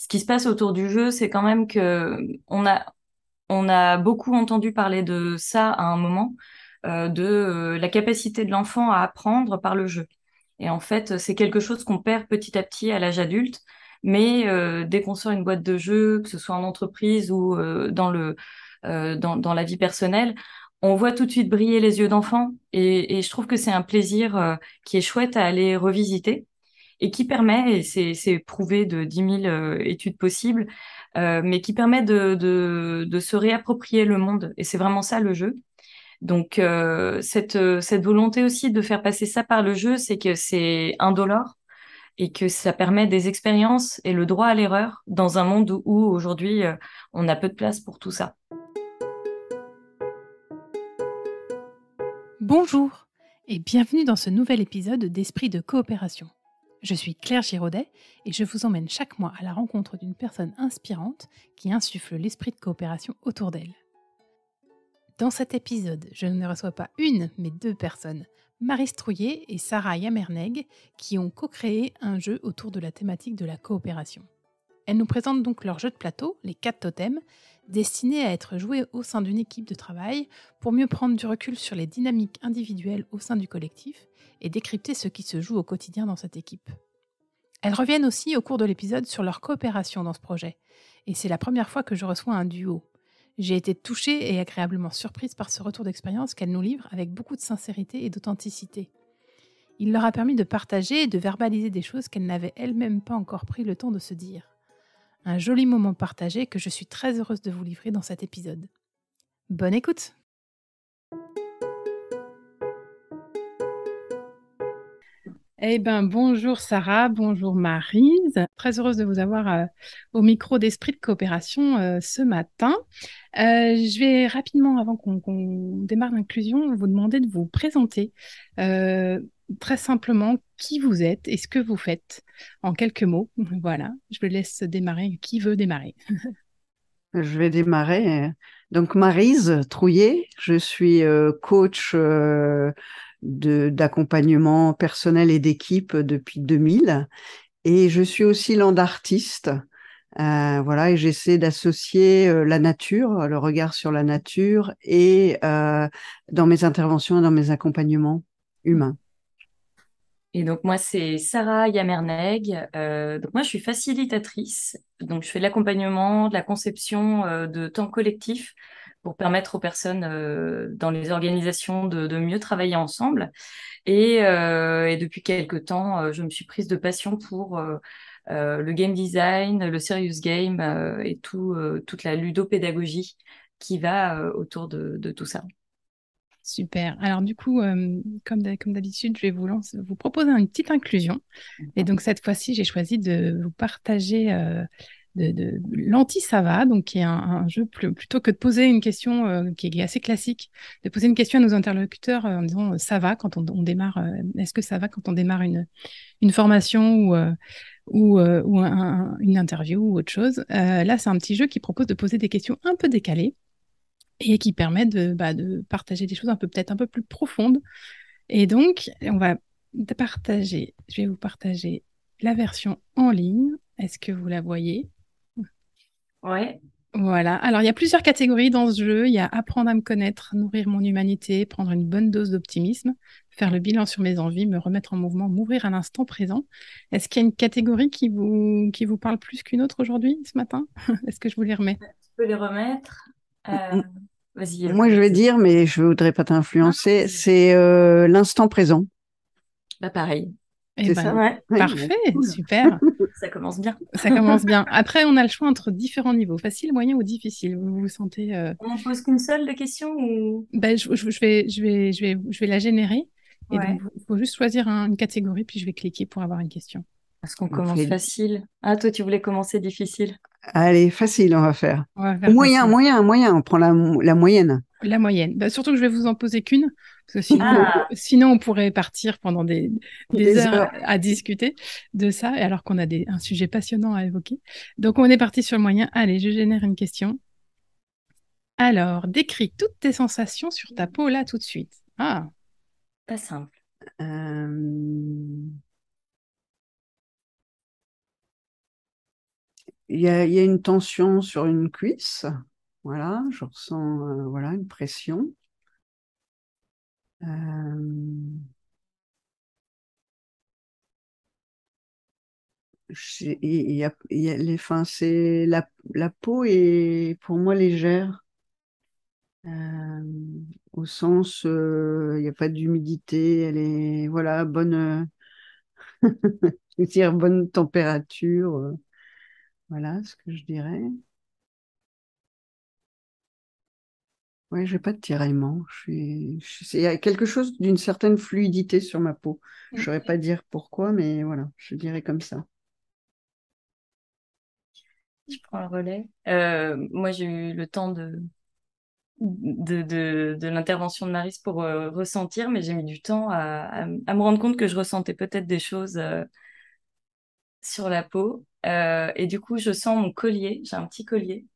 Ce qui se passe autour du jeu, c'est quand même que on a beaucoup entendu parler de ça à un moment, de la capacité de l'enfant à apprendre par le jeu. Et en fait, c'est quelque chose qu'on perd petit à petit à l'âge adulte, mais dès qu'on sort une boîte de jeux, que ce soit en entreprise ou dans la vie personnelle, on voit tout de suite briller les yeux d'enfant. Et je trouve que c'est un plaisir qui est chouette à aller revisiter et qui permet, et c'est prouvé de 10 000 études possibles, mais qui permet de se réapproprier le monde. Et c'est vraiment ça le jeu. Donc cette volonté aussi de faire passer ça par le jeu, c'est que c'est indolore et que ça permet des expériences et le droit à l'erreur dans un monde où aujourd'hui on a peu de place pour tout ça. Bonjour et bienvenue dans ce nouvel épisode d'Esprit de coopération. Je suis Claire Giraudet et je vous emmène chaque mois à la rencontre d'une personne inspirante qui insuffle l'esprit de coopération autour d'elle. Dans cet épisode, je ne reçois pas une, mais deux personnes, Marie Strouillet et Sarah Yamerneg, qui ont co-créé un jeu autour de la thématique de la coopération. Elles nous présentent donc leur jeu de plateau, les 4 totems, destiné à être joué au sein d'une équipe de travail pour mieux prendre du recul sur les dynamiques individuelles au sein du collectif et décrypter ce qui se joue au quotidien dans cette équipe. Elles reviennent aussi au cours de l'épisode sur leur coopération dans ce projet, et c'est la première fois que je reçois un duo. J'ai été touchée et agréablement surprise par ce retour d'expérience qu'elles nous livrent avec beaucoup de sincérité et d'authenticité. Il leur a permis de partager et de verbaliser des choses qu'elles n'avaient elles-mêmes pas encore pris le temps de se dire. Un joli moment partagé que je suis très heureuse de vous livrer dans cet épisode. Bonne écoute! Eh bien, bonjour Sarah, bonjour Maryse. Très heureuse de vous avoir au micro d'Esprit de coopération ce matin. Je vais rapidement, avant qu'on démarre l'inclusion, vous demander de vous présenter très simplement qui vous êtes et ce que vous faites en quelques mots. Voilà, je vous laisse démarrer. Qui veut démarrer? Je vais démarrer. Donc, Maryse Trouillet, je suis coach d'accompagnement personnel et d'équipe depuis 2000 et je suis aussi land artiste. Voilà, et j'essaie d'associer la nature, le regard sur la nature et dans mes interventions et dans mes accompagnements humains. Et donc moi c'est Sarah Yamerneg. Donc moi je suis facilitatrice. Donc je fais de l'accompagnement, de la conception de temps collectif pour permettre aux personnes dans les organisations de mieux travailler ensemble. Et depuis quelque temps, je me suis prise de passion pour le game design, le serious game et toute la ludopédagogie qui va autour de tout ça. Super. Alors du coup, comme d'habitude, je vais vous proposer une petite inclusion. Et donc cette fois-ci, j'ai choisi de vous partager de l'anti-Sava, donc qui est un jeu plutôt que de poser une question qui est assez classique, de poser une question à nos interlocuteurs en disant ça va quand on démarre, est-ce que ça va quand on démarre une formation ou une interview ou autre chose. Là, c'est un petit jeu qui propose de poser des questions un peu décalées et qui permet de partager des choses peut-être un peu plus profondes. Et donc, je vais vous partager la version en ligne. Est-ce que vous la voyez? Ouais. Voilà. Alors, il y a plusieurs catégories dans ce jeu. Il y a apprendre à me connaître, nourrir mon humanité, prendre une bonne dose d'optimisme, faire le bilan sur mes envies, me remettre en mouvement, m'ouvrir à l'instant présent. Est-ce qu'il y a une catégorie qui vous parle plus qu'une autre aujourd'hui, ce matin? Est-ce que je vous les remets? Tu peux les remettre. Euh, Vas-y. Moi, je vais dire, mais je voudrais pas t'influencer, c'est l'instant présent. Bah pareil. Eh C'est ça? ben, Ouais, Oui, bon, parfait, cool. super. ça commence bien. Ça commence bien. Après, on a le choix entre différents niveaux, facile, moyen ou difficile. Vous vous sentez On n'en pose qu'une seule de question ou... je vais la générer. Et donc, Ouais. il faut juste choisir une catégorie, puis je vais cliquer pour avoir une question. Est-ce qu'on On commence fait... facile? Ah, toi, tu voulais commencer difficile. Allez, facile, on va faire. On va Ou faire moyen, facile. moyen, moyen, on prend la moyenne. La moyenne. Surtout que je vais vous en poser qu'une, parce que sinon, Ah, sinon on pourrait partir pendant des Des heures heures. à discuter de ça, et alors qu'on a un sujet passionnant à évoquer. Donc, on est parti sur le moyen. Allez, je génère une question. Alors, décris toutes tes sensations sur ta peau là tout de suite. Ah, pas simple. Euh, il y a une tension sur une cuisse. Voilà, je ressens voilà, une pression. Euh, il y a enfin, la peau est pour moi légère, euh, au sens, il n'y a pas d'humidité, elle est, voilà, bonne, je veux dire, bonne température, voilà ce que je dirais. Ouais, j'ai pas de tiraillement. Il y a quelque chose d'une certaine fluidité sur ma peau. Je saurais pas dire pourquoi, mais voilà, je dirais comme ça. Je prends le relais. Moi, j'ai eu le temps de l'intervention de Maryse pour ressentir, mais j'ai mis du temps à me rendre compte que je ressentais peut-être des choses sur la peau. Et du coup, je sens mon collier. J'ai un petit collier.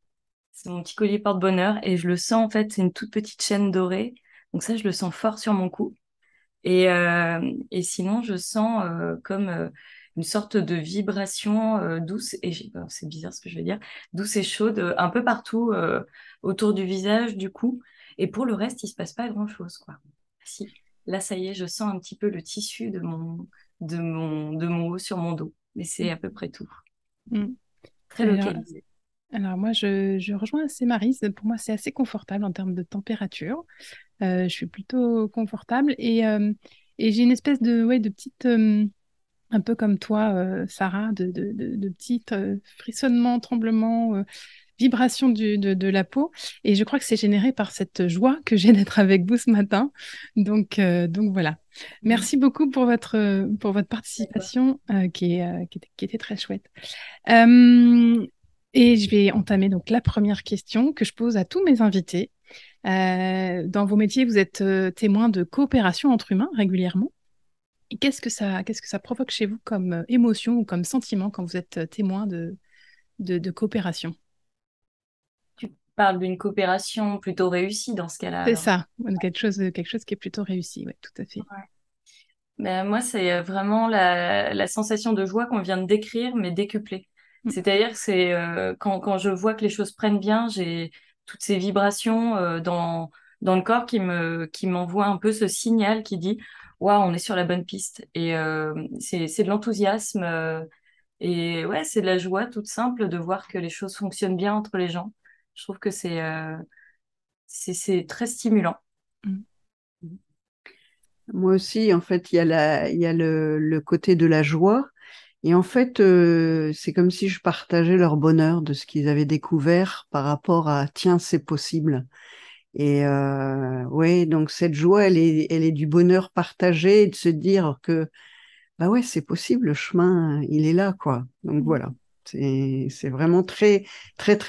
C'est mon petit collier porte-bonheur. Et je le sens, en fait, c'est une toute petite chaîne dorée. Donc ça, je le sens fort sur mon cou. Et sinon, je sens comme une sorte de vibration douce, alors, c'est bizarre ce que je vais dire, douce et chaude un peu partout autour du visage, du cou. Et pour le reste, il se passe pas grand-chose, quoi. Si, là, ça y est, je sens un petit peu le tissu de mon haut sur mon dos. Mais c'est à peu près tout. Mm. Très Alors, localisé. alors moi, je rejoins assez Maryse. Pour moi, c'est assez confortable en termes de température. Je suis plutôt confortable et j'ai une espèce de, ouais, de petite, un peu comme toi, Sarah, de petites frissonnements, tremblements, vibrations de la peau. Et je crois que c'est généré par cette joie que j'ai d'être avec vous ce matin. Donc voilà. Mhm. Merci beaucoup pour votre D'accord. participation qui était très chouette. Euh, et je vais entamer donc la première question que je pose à tous mes invités. Dans vos métiers, vous êtes témoin de coopération entre humains régulièrement. Et qu'est-ce que ça provoque chez vous comme émotion ou comme sentiment quand vous êtes témoin de coopération? Tu parles d'une coopération plutôt réussie dans ce cas-là, C'est alors. ça, quelque chose qui est plutôt réussi, oui, tout à fait. Ben, moi, c'est vraiment la sensation de joie qu'on vient de décrire, mais décuplée. Mm, C'est-à-dire que c'est quand je vois que les choses prennent bien, j'ai toutes ces vibrations dans le corps qui m'envoient un peu ce signal qui dit, waouh, on est sur la bonne piste. Et c'est de l'enthousiasme. Et ouais, c'est de la joie toute simple de voir que les choses fonctionnent bien entre les gens. Je trouve que c'est très stimulant. mm, Moi aussi, en fait, il y a le côté de la joie. Et en fait, c'est comme si je partageais leur bonheur de ce qu'ils avaient découvert par rapport à, tiens, c'est possible. Et ouais, donc cette joie, elle est du bonheur partagé et de se dire que, bah ouais, c'est possible, le chemin, il est là, quoi. Donc mm. voilà, c'est vraiment très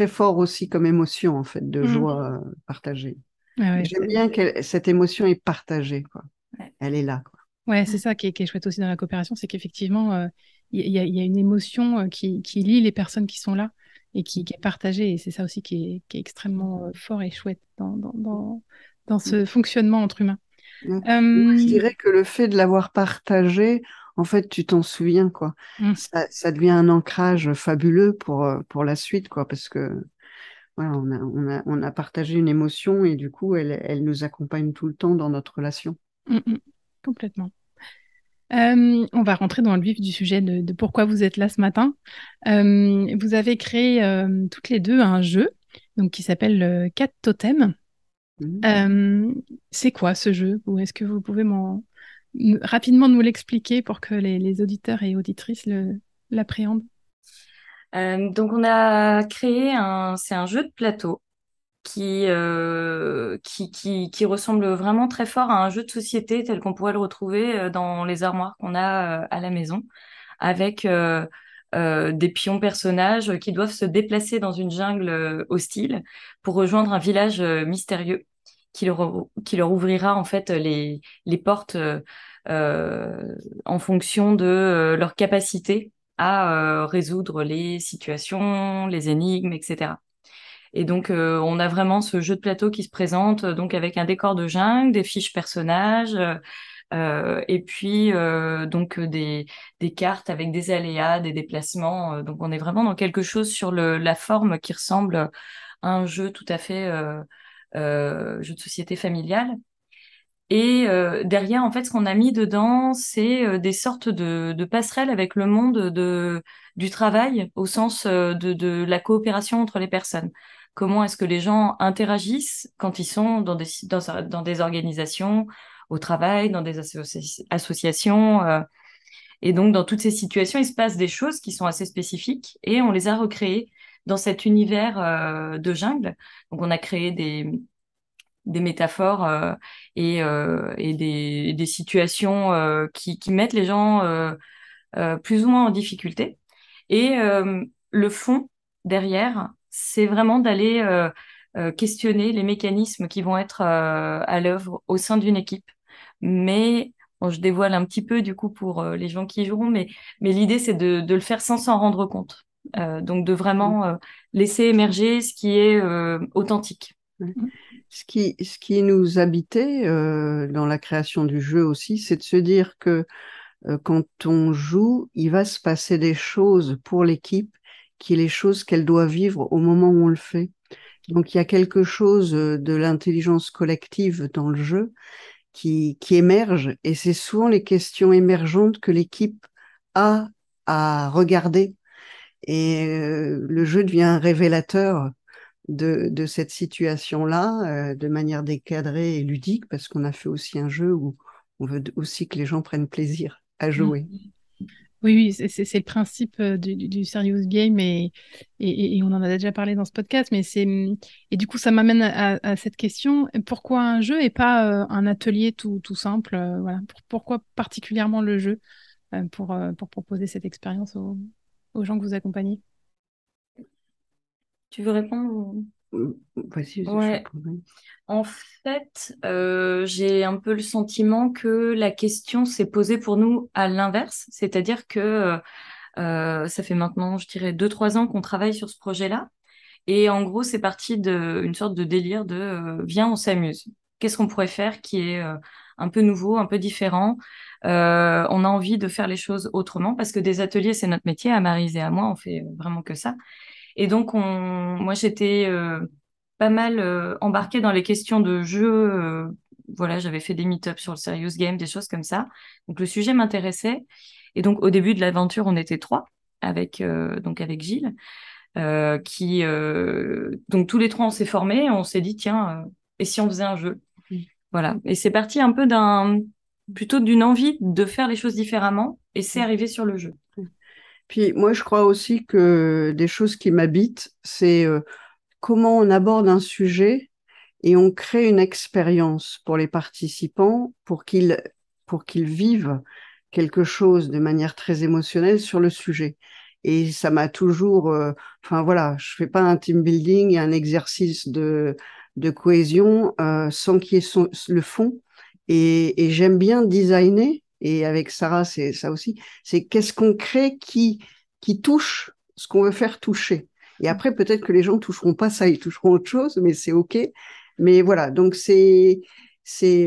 fort aussi comme émotion, en fait, de Mm. joie partagée. Ah Et ouais, j'aime bien que cette émotion est partagée, quoi. Ouais. Elle est là, quoi. ouais, c'est ça qui est chouette aussi dans la coopération, c'est qu'effectivement, il y a une émotion qui lie les personnes qui sont là et qui est partagée. Et c'est ça aussi qui est extrêmement fort et chouette dans ce fonctionnement entre humains. Ouais. Moi, je Euh, dirais que le fait de l'avoir partagé, en fait, tu t'en souviens, quoi. mm, Ça devient un ancrage fabuleux pour la suite, quoi, parce que voilà, on a partagé une émotion et du coup, elle nous accompagne tout le temps dans notre relation. mm, complètement. On va rentrer dans le vif du sujet de pourquoi vous êtes là ce matin. Vous avez créé toutes les deux un jeu donc, qui s'appelle 4 totems. Mhm. Euh, c'est quoi ce jeu? Ou est-ce que vous pouvez rapidement nous l'expliquer pour que les auditeurs et auditrices l'appréhendent? Donc on a créé c'est un jeu de plateau qui ressemble vraiment très fort à un jeu de société tel qu'on pourrait le retrouver dans les armoires qu'on a à la maison, avec des pions personnages qui doivent se déplacer dans une jungle hostile pour rejoindre un village mystérieux qui leur ouvrira en fait les portes en fonction de leur capacité à résoudre les situations, les énigmes, etc. Et donc, on a vraiment ce jeu de plateau qui se présente donc avec un décor de jungle, des fiches personnages, Et puis donc des cartes avec des aléas, des déplacements. Donc on est vraiment dans quelque chose sur la forme qui ressemble à un jeu tout à fait jeu de société familial. Et derrière, en fait, ce qu'on a mis dedans, c'est des sortes de passerelles avec le monde du travail, au sens de la coopération entre les personnes. Comment est-ce que les gens interagissent quand ils sont dans des organisations, au travail, dans des associations. Et donc, dans toutes ces situations, il se passe des choses qui sont assez spécifiques et on les a recréées dans cet univers de jungle. Donc, on a créé des métaphores et des situations qui mettent les gens plus ou moins en difficulté. Et le fond derrière, c'est vraiment d'aller questionner les mécanismes qui vont être à l'œuvre au sein d'une équipe. Mais bon, je dévoile un petit peu du coup pour les gens qui joueront, mais l'idée c'est de le faire sans s'en rendre compte. Donc de vraiment laisser émerger ce qui est authentique. Ouais. Ce qui nous habitait dans la création du jeu aussi, c'est de se dire que quand on joue, il va se passer des choses pour l'équipe qui est les choses qu'elle doit vivre au moment où on le fait. Donc il y a quelque chose de l'intelligence collective dans le jeu qui émerge et c'est souvent les questions émergentes que l'équipe a à regarder et le jeu devient un révélateur de cette situation-là de manière décadrée et ludique parce qu'on a fait aussi un jeu où on veut aussi que les gens prennent plaisir à jouer. Oui, oui, c'est le principe du serious game et on en a déjà parlé dans ce podcast, mais et du coup ça m'amène à cette question, pourquoi un jeu et pas un atelier tout simple, voilà. Pourquoi particulièrement le jeu pour proposer cette expérience aux gens que vous accompagnez? Tu veux répondre Voici, je Ouais. pourrais. En fait, j'ai un peu le sentiment que la question s'est posée pour nous à l'inverse, c'est-à-dire que ça fait maintenant, je dirais, 2, 3 ans qu'on travaille sur ce projet-là. Et en gros, c'est parti d'une sorte de délire de viens, on s'amuse. Qu'est-ce qu'on pourrait faire qui est un peu nouveau, un peu différent? On a envie de faire les choses autrement parce que des ateliers, c'est notre métier. À Maryse et à moi, on fait vraiment que ça. Et donc, moi, j'étais pas mal embarquée dans les questions de jeu. Voilà, j'avais fait des meet-ups sur le Serious Game, des choses comme ça. Donc, le sujet m'intéressait. Et donc, au début de l'aventure, on était trois avec Gilles, donc tous les trois, on s'est formés. Et on s'est dit, tiens, et si on faisait un jeu? Voilà. Et c'est parti un peu plutôt d'une envie de faire les choses différemment. Et c'est arrivé sur le jeu. Puis moi, je crois aussi que des choses qui m'habitent, c'est comment on aborde un sujet et on crée une expérience pour les participants pour qu'ils vivent quelque chose de manière très émotionnelle sur le sujet. Et ça m'a toujours, enfin voilà, je fais pas un team building et un exercice de cohésion sans qu'il y ait le fond. Et j'aime bien designer. Et avec Sarah, c'est ça aussi. C'est qu'est-ce qu'on crée qui touche ce qu'on veut faire toucher. Et après, peut-être que les gens toucheront pas ça, ils toucheront autre chose, mais c'est OK. Mais voilà, donc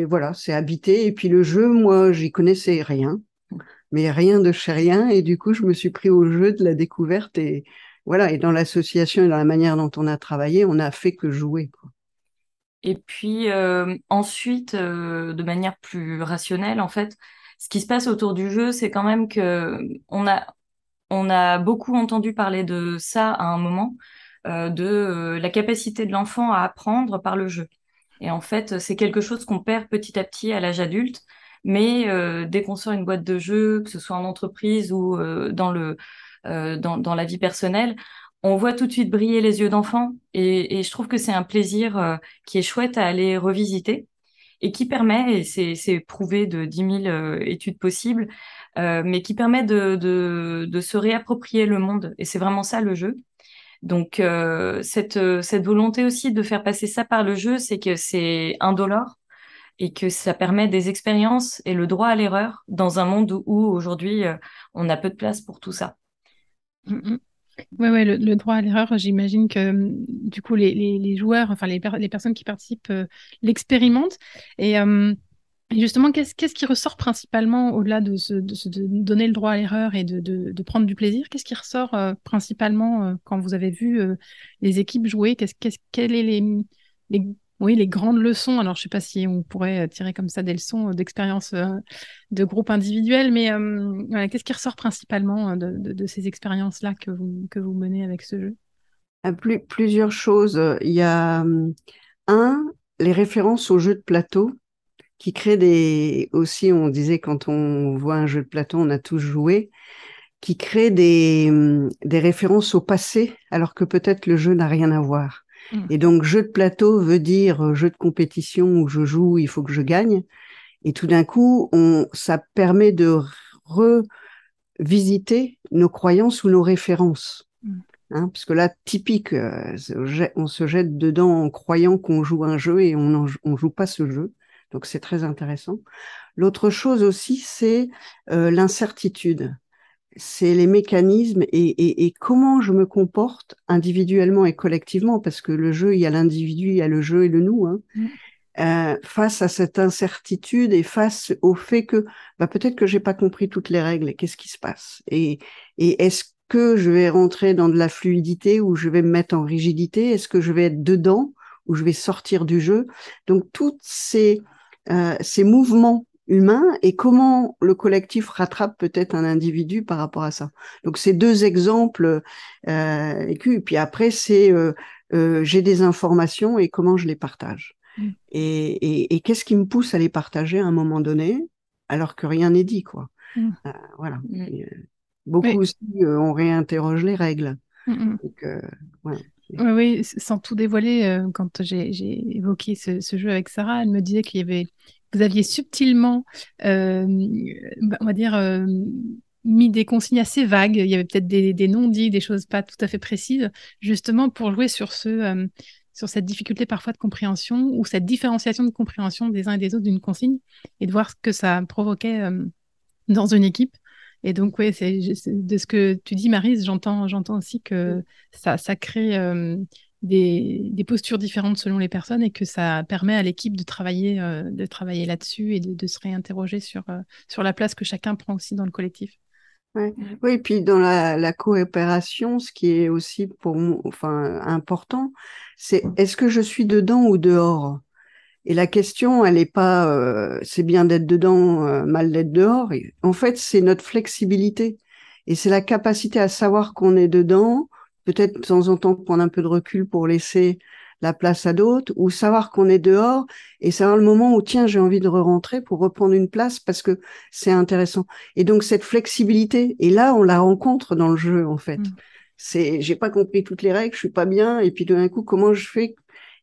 voilà, c'est habité. Et puis le jeu, moi, j'y connaissais rien, mais rien de chez rien. Et du coup, je me suis pris au jeu de la découverte et voilà. Et dans l'association et dans la manière dont on a travaillé, on a fait que jouer, quoi. Et puis ensuite, de manière plus rationnelle, en fait, ce qui se passe autour du jeu, c'est quand même que on a beaucoup entendu parler de ça à un moment, de la capacité de l'enfant à apprendre par le jeu. Et en fait, c'est quelque chose qu'on perd petit à petit à l'âge adulte, mais dès qu'on sort une boîte de jeux, que ce soit en entreprise ou dans la vie personnelle, on voit tout de suite briller les yeux d'enfant. Et je trouve que c'est un plaisir qui est chouette à aller revisiter et qui permet, et c'est prouvé de 10 000 études possibles, mais qui permet de se réapproprier le monde. Et c'est vraiment ça le jeu. Donc cette volonté aussi de faire passer ça par le jeu, c'est que c'est indolore et que ça permet des expériences et le droit à l'erreur dans un monde où aujourd'hui on a peu de place pour tout ça. Mm, mm. Ouais, le droit à l'erreur, j'imagine que du coup les joueurs, enfin les personnes qui participent l'expérimentent. Et Et justement, qu'est-ce qui ressort principalement au-delà de donner le droit à l'erreur et de prendre du plaisir? Qu'est-ce qui ressort principalement quand vous avez vu les équipes jouer? Quelles est les, oui, les grandes leçons? Alors, je ne sais pas si on pourrait tirer comme ça des leçons d'expérience de groupe individuel, mais voilà, qu'est-ce qui ressort principalement de ces expériences-là que vous menez avec ce jeu? Plusieurs choses. Il y a les références aux jeux de plateau qui créent aussi, on disait quand on voit un jeu de plateau, on a tous joué, qui créent des références au passé, alors que peut-être le jeu n'a rien à voir. Et donc, jeu de plateau veut dire jeu de compétition où je joue, il faut que je gagne. Et tout d'un coup, ça permet de revisiter nos croyances ou nos références. Hein, parce que là, typique, on se jette dedans en croyant qu'on joue un jeu et on joue pas ce jeu. Donc, c'est très intéressant. L'autre chose aussi, c'est l'incertitude. C'est les mécanismes et comment je me comporte individuellement et collectivement, parce que le jeu, il y a l'individu, il y a le jeu et le nous, hein, face à cette incertitude et face au fait que peut-être que j'ai pas compris toutes les règles et qu'est-ce qui se passe et est-ce que je vais rentrer dans de la fluidité ou je vais me mettre en rigidité? Est-ce que je vais être dedans ou je vais sortir du jeu? Donc tous ces mouvements humains et comment le collectif rattrape peut-être un individu par rapport à ça. Donc c'est deux exemples et puis après c'est j'ai des informations et comment je les partage. Et qu'est-ce qui me pousse à les partager à un moment donné, alors que rien n'est dit, quoi. Voilà. Et, beaucoup Oui. aussi, on réinterroge les règles. Donc, voilà. Oui, oui, sans tout dévoiler, quand j'ai évoqué ce jeu avec Sarah, elle me disait vous aviez subtilement, on va dire, mis des consignes assez vagues. Il y avait peut-être des non-dits, des choses pas tout à fait précises, justement pour jouer sur cette difficulté parfois de compréhension ou cette différenciation de compréhension des uns et des autres d'une consigne et de voir ce que ça provoquait dans une équipe. Et donc, oui, de ce que tu dis, Maryse, j'entends aussi que ça crée des postures différentes selon les personnes et que ça permet à l'équipe de travailler là-dessus et de se réinterroger sur la place que chacun prend aussi dans le collectif. Ouais. Oui, puis dans la coopération, ce qui est aussi pour moi, enfin, important, c'est est-ce que je suis dedans ou dehors? Et la question, elle n'est pas c'est bien d'être dedans, mal d'être dehors. Et en fait, c'est notre flexibilité. Et c'est la capacité à savoir qu'on est dedans, peut-être de temps en temps prendre un peu de recul pour laisser la place à d'autres, ou savoir qu'on est dehors et savoir le moment où, tiens, j'ai envie de re-rentrer pour reprendre une place parce que c'est intéressant. Et donc, cette flexibilité, et là, on la rencontre dans le jeu, en fait. J'ai pas compris toutes les règles, je suis pas bien, et puis d'un coup, comment je fais?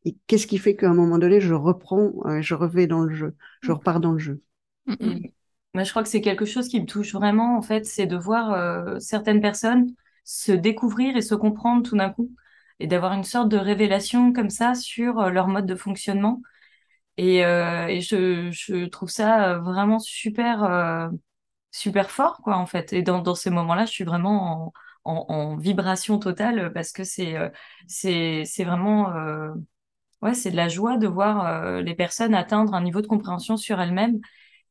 Et qu'est-ce qui fait qu'à un moment donné, je reprends, je revais dans le jeu, je repars dans le jeu. Et moi, je crois que c'est quelque chose qui me touche vraiment, en fait, c'est de voir certaines personnes se découvrir et se comprendre tout d'un coup, et d'avoir une sorte de révélation comme ça sur leur mode de fonctionnement. Et je trouve ça vraiment super, super fort, quoi, en fait. Et dans ces moments-là, je suis vraiment en vibration totale parce que c'est vraiment, ouais, c'est de la joie de voir les personnes atteindre un niveau de compréhension sur elles-mêmes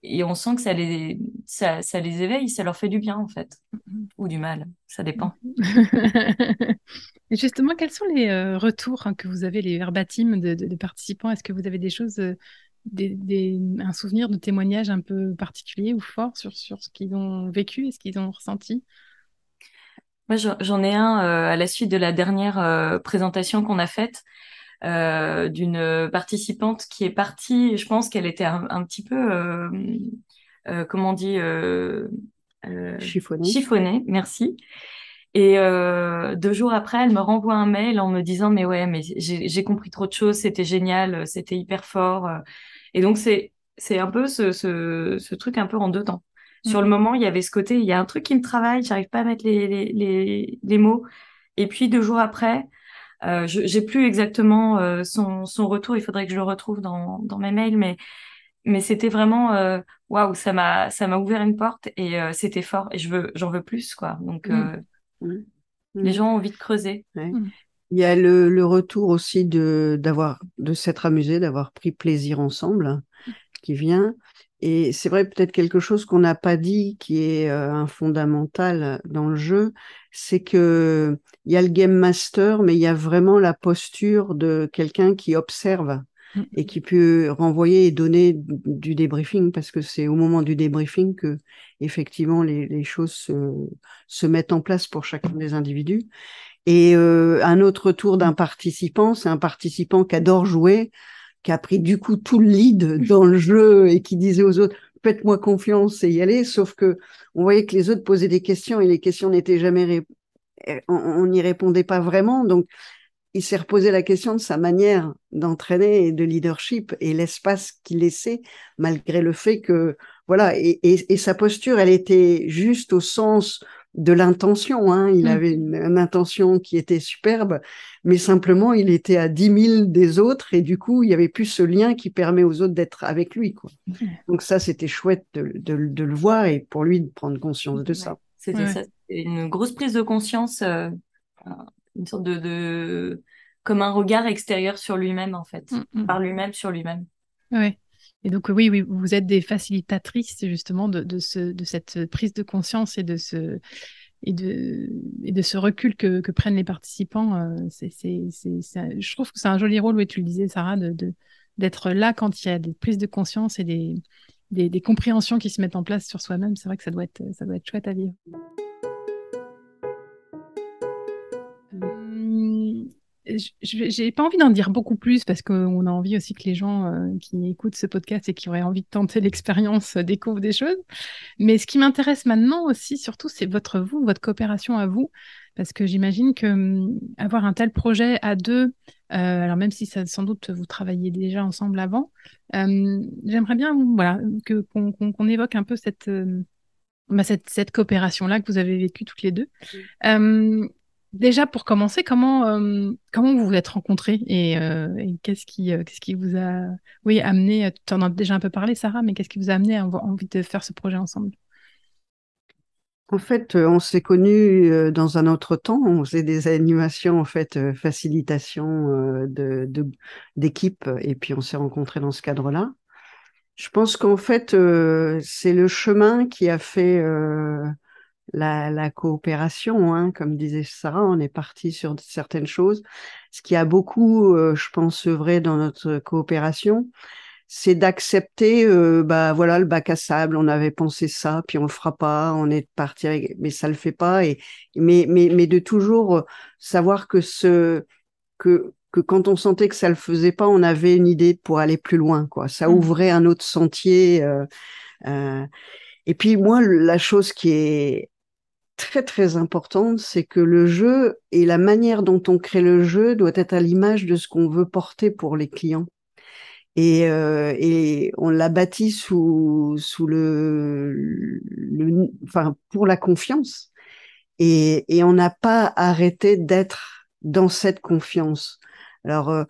et on sent que ça les éveille, ça leur fait du bien en fait, ou du mal, ça dépend. Et justement, quels sont les retours que vous avez, les verbatims de participants? Est-ce que vous avez des choses, un souvenir de témoignage un peu particulier ou fort sur ce qu'ils ont vécu et ce qu'ils ont ressenti? Moi, j'en ai un à la suite de la dernière présentation qu'on a faite d'une participante qui est partie. Je pense qu'elle était un petit peu, comment on dit, Chiffonné. chiffonnée. Merci. Et 2 jours après, elle me renvoie un mail en me disant, mais ouais, mais j'ai compris trop de choses, c'était génial, c'était hyper fort. Et donc c'est un peu ce truc un peu en deux temps. Sur le moment, il y avait ce côté, il y a un truc qui me travaille, j'arrive pas à mettre les mots. Et puis 2 jours après, j'ai plus exactement son retour, il faudrait que je le retrouve dans mes mails, mais c'était vraiment waouh, ça m'a ouvert une porte et c'était fort et j'en veux plus quoi. Donc Mmh. les Mmh. gens ont envie de creuser. Ouais. Il y a le retour aussi de s'être amusé, d'avoir pris plaisir ensemble, qui vient. et c'est vrai, peut-être quelque chose qu'on n'a pas dit, qui est un fondamental dans le jeu, c'est que il y a le game master, mais il y a vraiment la posture de quelqu'un qui observe Mm. et qui peut renvoyer et donner du débriefing, parce que c'est au moment du débriefing que effectivement les choses se mettent en place pour chacun des individus. Et un autre tour d'un participant, c'est un participant qui adore jouer, qui a pris du coup tout le lead dans le jeu et qui disait aux autres, faites-moi confiance et y aller. Sauf que on voyait que les autres posaient des questions et les questions n'étaient jamais, on n'y répondait pas vraiment. Donc, il s'est reposé la question de sa manière d'entraîner et de leadership et l'espace qu'il laissait, malgré le fait que, voilà, et sa posture, elle était juste au sens de l'intention, hein. Il avait une intention qui était superbe, mais simplement, il était à 10 000 des autres et du coup, il y avait plus ce lien qui permet aux autres d'être avec lui, quoi. Donc ça, c'était chouette de le voir et pour lui de prendre conscience de Ouais. ça. C'était Ouais. ça, c'était une grosse prise de conscience, une sorte comme un regard extérieur sur lui-même, en fait, Mm, mm. par lui-même sur lui-même. Ouais. Et donc, oui, oui, vous êtes des facilitatrices justement de cette prise de conscience et de ce recul que prennent les participants. Je trouve que c'est un joli rôle, oui, tu le disais, Sarah, d'être là quand il y a des prises de conscience et des compréhensions qui se mettent en place sur soi-même. C'est vrai que ça doit être chouette à vivre. Hum, j'ai pas envie d'en dire beaucoup plus parce qu'on a envie aussi que les gens qui écoutent ce podcast et qui auraient envie de tenter l'expérience découvrent des choses. Mais ce qui m'intéresse maintenant aussi, surtout, c'est votre coopération à vous. Parce que j'imagine que avoir un tel projet à deux, alors même si ça, sans doute vous travailliez déjà ensemble avant, j'aimerais bien voilà, qu'on évoque un peu cette coopération-là que vous avez vécue toutes les deux. Euh, Déjà, pour commencer, comment vous vous êtes rencontrés et qu'est-ce qui vous a oui, amené, tu en as déjà un peu parlé, Sarah, mais qu'est-ce qui vous a amené à avoir envie de faire ce projet ensemble? En fait, on s'est connus dans un autre temps. On faisait des animations, en fait, facilitation d'équipe, et puis on s'est rencontrés dans ce cadre-là. Je pense qu'en fait, c'est le chemin qui a fait la coopération, hein. Comme disait Sarah, on est parti sur certaines choses. Ce qui a beaucoup, je pense, œuvré dans notre coopération, c'est d'accepter, bah voilà, le bac à sable, on avait pensé ça, puis on le fera pas, on est parti, mais ça le fait pas, mais de toujours savoir que quand on sentait que ça le faisait pas, on avait une idée pour aller plus loin, quoi. Ça Mm. ouvrait un autre sentier. Euh, et puis moi, la chose qui est très très importante, c'est que le jeu et la manière dont on crée le jeu doit être à l'image de ce qu'on veut porter pour les clients. Et on l'a bâti sous enfin, pour la confiance. Et on n'a pas arrêté d'être dans cette confiance. Alors,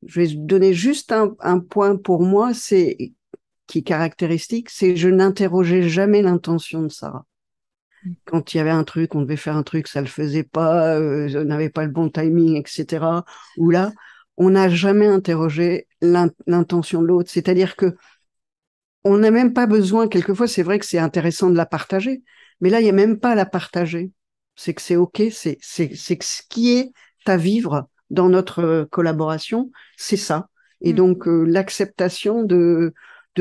je vais donner juste un point pour moi, qui est caractéristique, c'est je n'interrogeais jamais l'intention de Sarah. Quand il y avait un truc, on devait faire un truc, ça le faisait pas, on n'avait pas le bon timing, etc. Ou là, on n'a jamais interrogé l'intention de l'autre. C'est-à-dire que on n'a même pas besoin, quelquefois, c'est vrai que c'est intéressant de la partager, mais là, il n'y a même pas à la partager. C'est que c'est OK, c'est que ce qui est à vivre dans notre collaboration, c'est ça. Et Mm. donc, l'acceptation de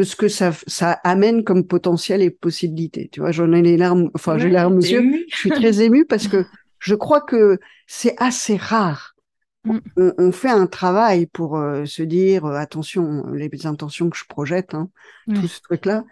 ce que ça amène comme potentiel et possibilité. Tu vois, j'en ai les larmes, enfin, j'ai les larmes Ouais, aux t'es yeux. émue. Je suis très émue parce que je crois que c'est assez rare. Mm. On fait un travail pour se dire attention, les intentions que je projette, hein, tout Ouais. ce truc-là.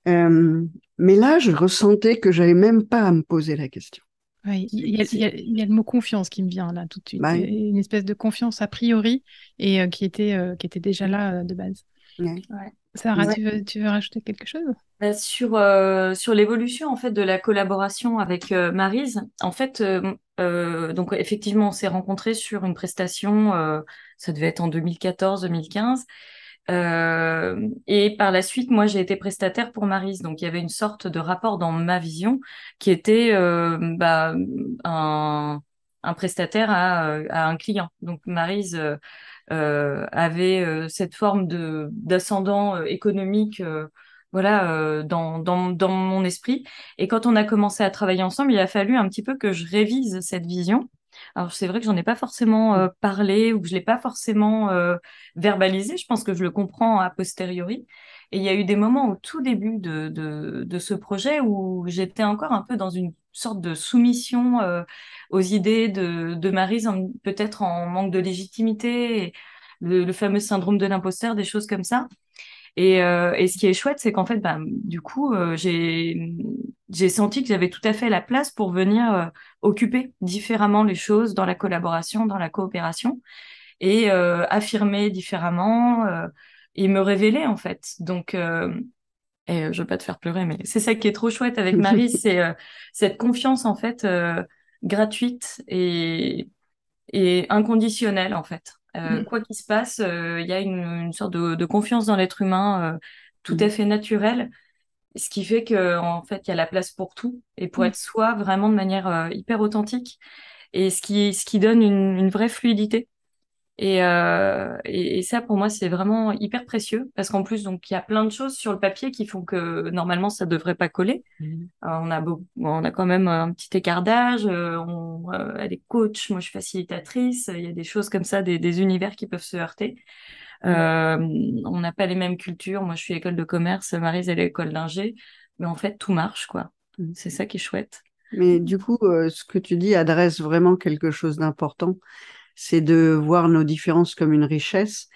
Euh, mais là, je ressentais que j'avais même pas à me poser la question. Ouais, il y a le mot confiance qui me vient là tout de suite. Bah, Une espèce de confiance a priori et qui était déjà là de base. ouais. Ouais. Sarah, Ouais. tu veux rajouter quelque chose? Sur l'évolution en fait de la collaboration avec Maryse, en fait, donc effectivement, on s'est rencontrés sur une prestation, ça devait être en 2014-2015, et par la suite, moi, j'ai été prestataire pour Maryse, donc il y avait une sorte de rapport dans ma vision qui était un prestataire à un client. Donc Maryse avait cette forme de d'ascendant économique. voilà, dans mon esprit. Et quand on a commencé à travailler ensemble, il a fallu un petit peu que je révise cette vision. Alors c'est vrai que j'en ai pas forcément parlé ou que je l'ai pas forcément verbalisé. Je pense que je le comprends a posteriori. Et il y a eu des moments au tout début de ce projet où j'étais encore un peu dans une sorte de soumission aux idées de Maryse, peut-être en manque de légitimité, et le fameux syndrome de l'imposteur, des choses comme ça. Et ce qui est chouette, c'est qu'en fait, ben, du coup, j'ai senti que j'avais tout à fait la place pour venir occuper différemment les choses dans la collaboration, dans la coopération, et affirmer différemment et me révéler en fait. Donc, je veux pas te faire pleurer, mais c'est ça qui est trop chouette avec Marie, c'est cette confiance en fait gratuite et inconditionnelle en fait. Mm. Quoi qu'il se passe, il y a une sorte de confiance dans l'être humain tout à fait naturelle, ce qui fait que en fait il y a la place pour tout et pour Mm. être soi vraiment de manière hyper authentique et ce qui donne une vraie fluidité. Et ça, pour moi, c'est vraiment hyper précieux parce qu'en plus, donc, il y a plein de choses sur le papier qui font que normalement, ça devrait pas coller. On a quand même un petit écart d'âge, elle est coach, moi je suis facilitatrice, il y a des choses comme ça, des univers qui peuvent se heurter. Euh, on n'a pas les mêmes cultures, moi je suis école de commerce, Maryse elle est école d'ingé, mais en fait tout marche quoi. C'est ça qui est chouette. Mais du coup, ce que tu dis adresse vraiment quelque chose d'important, c'est de voir nos différences comme une richesse.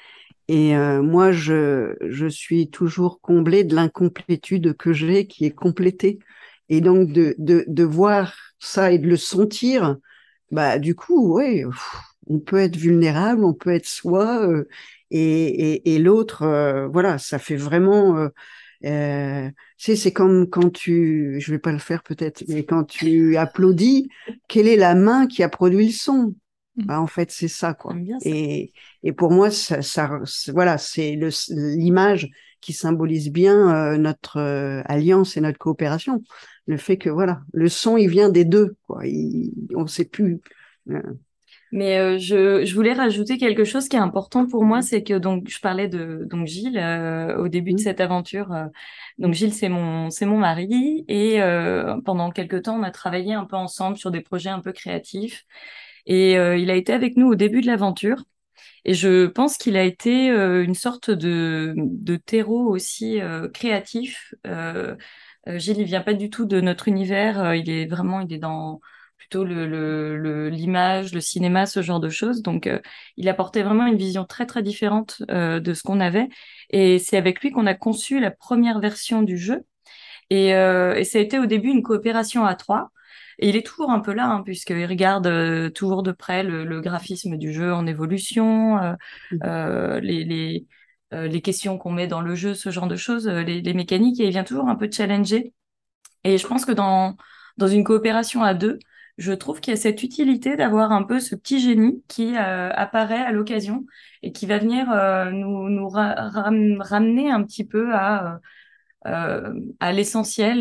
Et moi, je suis toujours comblée de l'incomplétude que j'ai, qui est complétée. Et donc, de voir ça et de le sentir, bah, du coup, ouais, on peut être vulnérable, on peut être soi, et l'autre, voilà, ça fait vraiment. C'est comme quand je vais pas le faire peut-être, mais quand tu applaudis, quelle est la main qui a produit le son? Mm. Bah, en fait, c'est ça, quoi. J'aime bien ça. Et pour moi, voilà, c'est l'image qui symbolise bien notre alliance et notre coopération. Le fait que, voilà, le son, il vient des deux, quoi. On ne sait plus. euh, Mais je voulais rajouter quelque chose qui est important pour moi, c'est que donc je parlais de donc Gilles au début de hum, cette aventure. Donc Gilles c'est mon mari et pendant quelque temps on a travaillé un peu ensemble sur des projets un peu créatifs et il a été avec nous au début de l'aventure et je pense qu'il a été une sorte de terreau aussi créatif. Gilles il vient pas du tout de notre univers, il est dans plutôt l'image, le cinéma, ce genre de choses. Donc, il apportait vraiment une vision très, très différente de ce qu'on avait. Et c'est avec lui qu'on a conçu la première version du jeu. Et ça a été au début une coopération à trois. Et il est toujours un peu là, hein, puisqu'il regarde toujours de près le graphisme du jeu en évolution, les questions qu'on met dans le jeu, ce genre de choses, les mécaniques, et il vient toujours un peu challenger. Et je pense que dans une coopération à deux, je trouve qu'il y a cette utilité d'avoir un peu ce petit génie qui apparaît à l'occasion et qui va venir nous ramener un petit peu à l'essentiel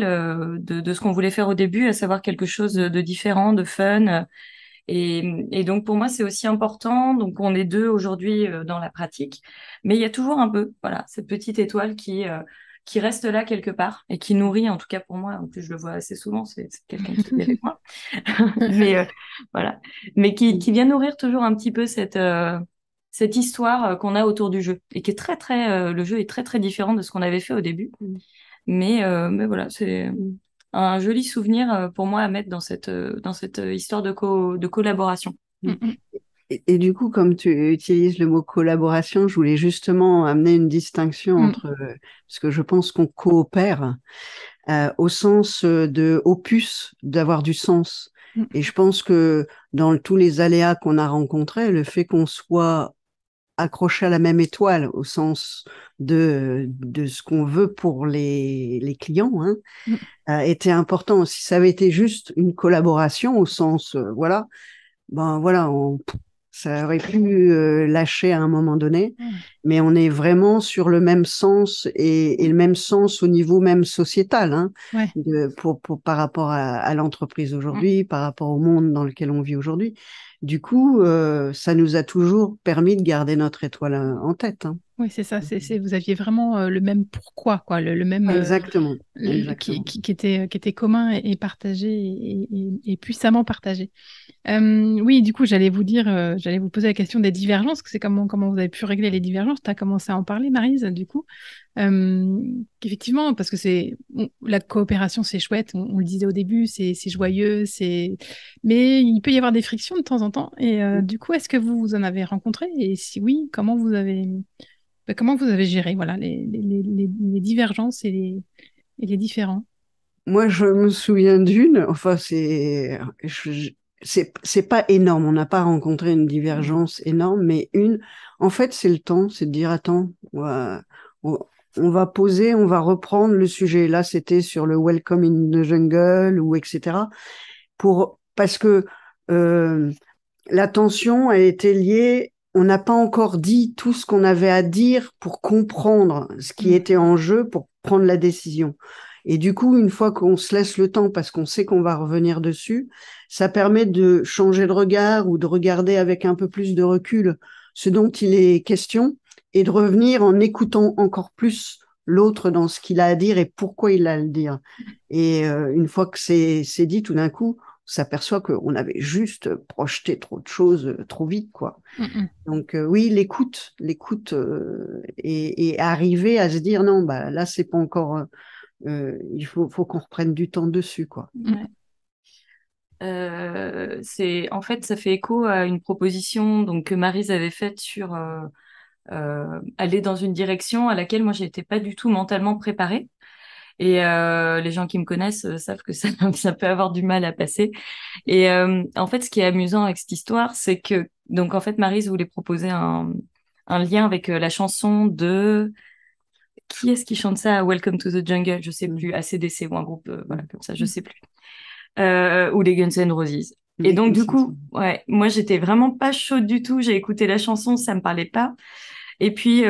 de ce qu'on voulait faire au début, à savoir quelque chose de différent, de fun. Et donc pour moi, c'est aussi important. Donc on est deux aujourd'hui dans la pratique, mais il y a toujours un peu, voilà, cette petite étoile qui reste là quelque part et qui nourrit, en tout cas pour moi. En plus, je le vois assez souvent, c'est quelqu'un qui vit avec moi. Mais voilà, mais qui vient nourrir toujours un petit peu cette histoire qu'on a autour du jeu et qui est très très, le jeu est très très différent de ce qu'on avait fait au début. Mais voilà, c'est un joli souvenir pour moi à mettre dans cette histoire de collaboration. Mm. Mm. et du coup, comme tu utilises le mot collaboration, je voulais justement amener une distinction Mm. entre, parce que je pense qu'on coopère au sens de opus, d'avoir du sens. Mm. Et je pense que dans tous les aléas qu'on a rencontrés, le fait qu'on soit accroché à la même étoile au sens de ce qu'on veut pour les clients, hein, Mm. était important. Si ça avait été juste une collaboration au sens, voilà, ben voilà, ça aurait pu lâcher à un moment donné, Mm. mais on est vraiment sur le même sens et le même sens au niveau même sociétal, hein, Ouais. par rapport à l'entreprise Mm. aujourd'hui, par rapport au monde dans lequel on vit aujourd'hui. Du coup, ça nous a toujours permis de garder notre étoile en tête, hein. Oui, c'est ça. Vous aviez vraiment le même pourquoi, quoi, le même Exactement, qui, exactement. qui était commun et partagé et puissamment partagé. Oui, du coup, j'allais vous poser la question des divergences, que c'est comment vous avez pu régler les divergences. Tu as commencé à en parler, Maryse, du coup. Qu'effectivement, parce que la coopération, c'est chouette, on le disait au début, c'est joyeux, mais il peut y avoir des frictions de temps en temps. Et du coup, est-ce que vous en avez rencontré? Et si oui, comment vous avez géré, voilà, les divergences et les différends? Moi, je me souviens d'une, enfin, c'est pas énorme. On n'a pas rencontré une divergence énorme, mais en fait, c'est le temps, c'est de dire, attends, on, on va poser, on va reprendre le sujet. Là, c'était sur le Welcome in the Jungle ou etc. Parce que euh, la tension a été liée. On n'a pas encore dit tout ce qu'on avait à dire pour comprendre ce qui Mm. était en jeu pour prendre la décision. Et du coup, une fois qu'on se laisse le temps, parce qu'on sait qu'on va revenir dessus, ça permet de changer de regard ou de regarder avec un peu plus de recul ce dont il est question et de revenir en écoutant encore plus l'autre dans ce qu'il a à dire et pourquoi il a à le dire. Et une fois que c'est dit, tout d'un coup, on s'aperçoit qu'on avait juste projeté trop de choses trop vite, quoi. Mm, mm. Donc oui, l'écoute et arriver à se dire non, bah là c'est pas encore, il faut qu'on reprenne du temps dessus, quoi. Ouais. En fait, ça fait écho à une proposition donc, que Maryse avait faite sur aller dans une direction à laquelle moi, j'étais pas du tout mentalement préparée. Et les gens qui me connaissent savent que ça, ça peut avoir du mal à passer. Et en fait, ce qui est amusant avec cette histoire, c'est que donc en fait, Maryse voulait proposer un lien avec la chanson de qui est-ce qui chante ça? Welcome to the Jungle, je sais plus, AC/DC ou un groupe voilà comme ça, je sais plus. Ou les Guns N' Roses. Et Les donc du consensus. coup, ouais, moi j'étais vraiment pas chaude du tout. J'ai écouté la chanson, ça me parlait pas. Et puis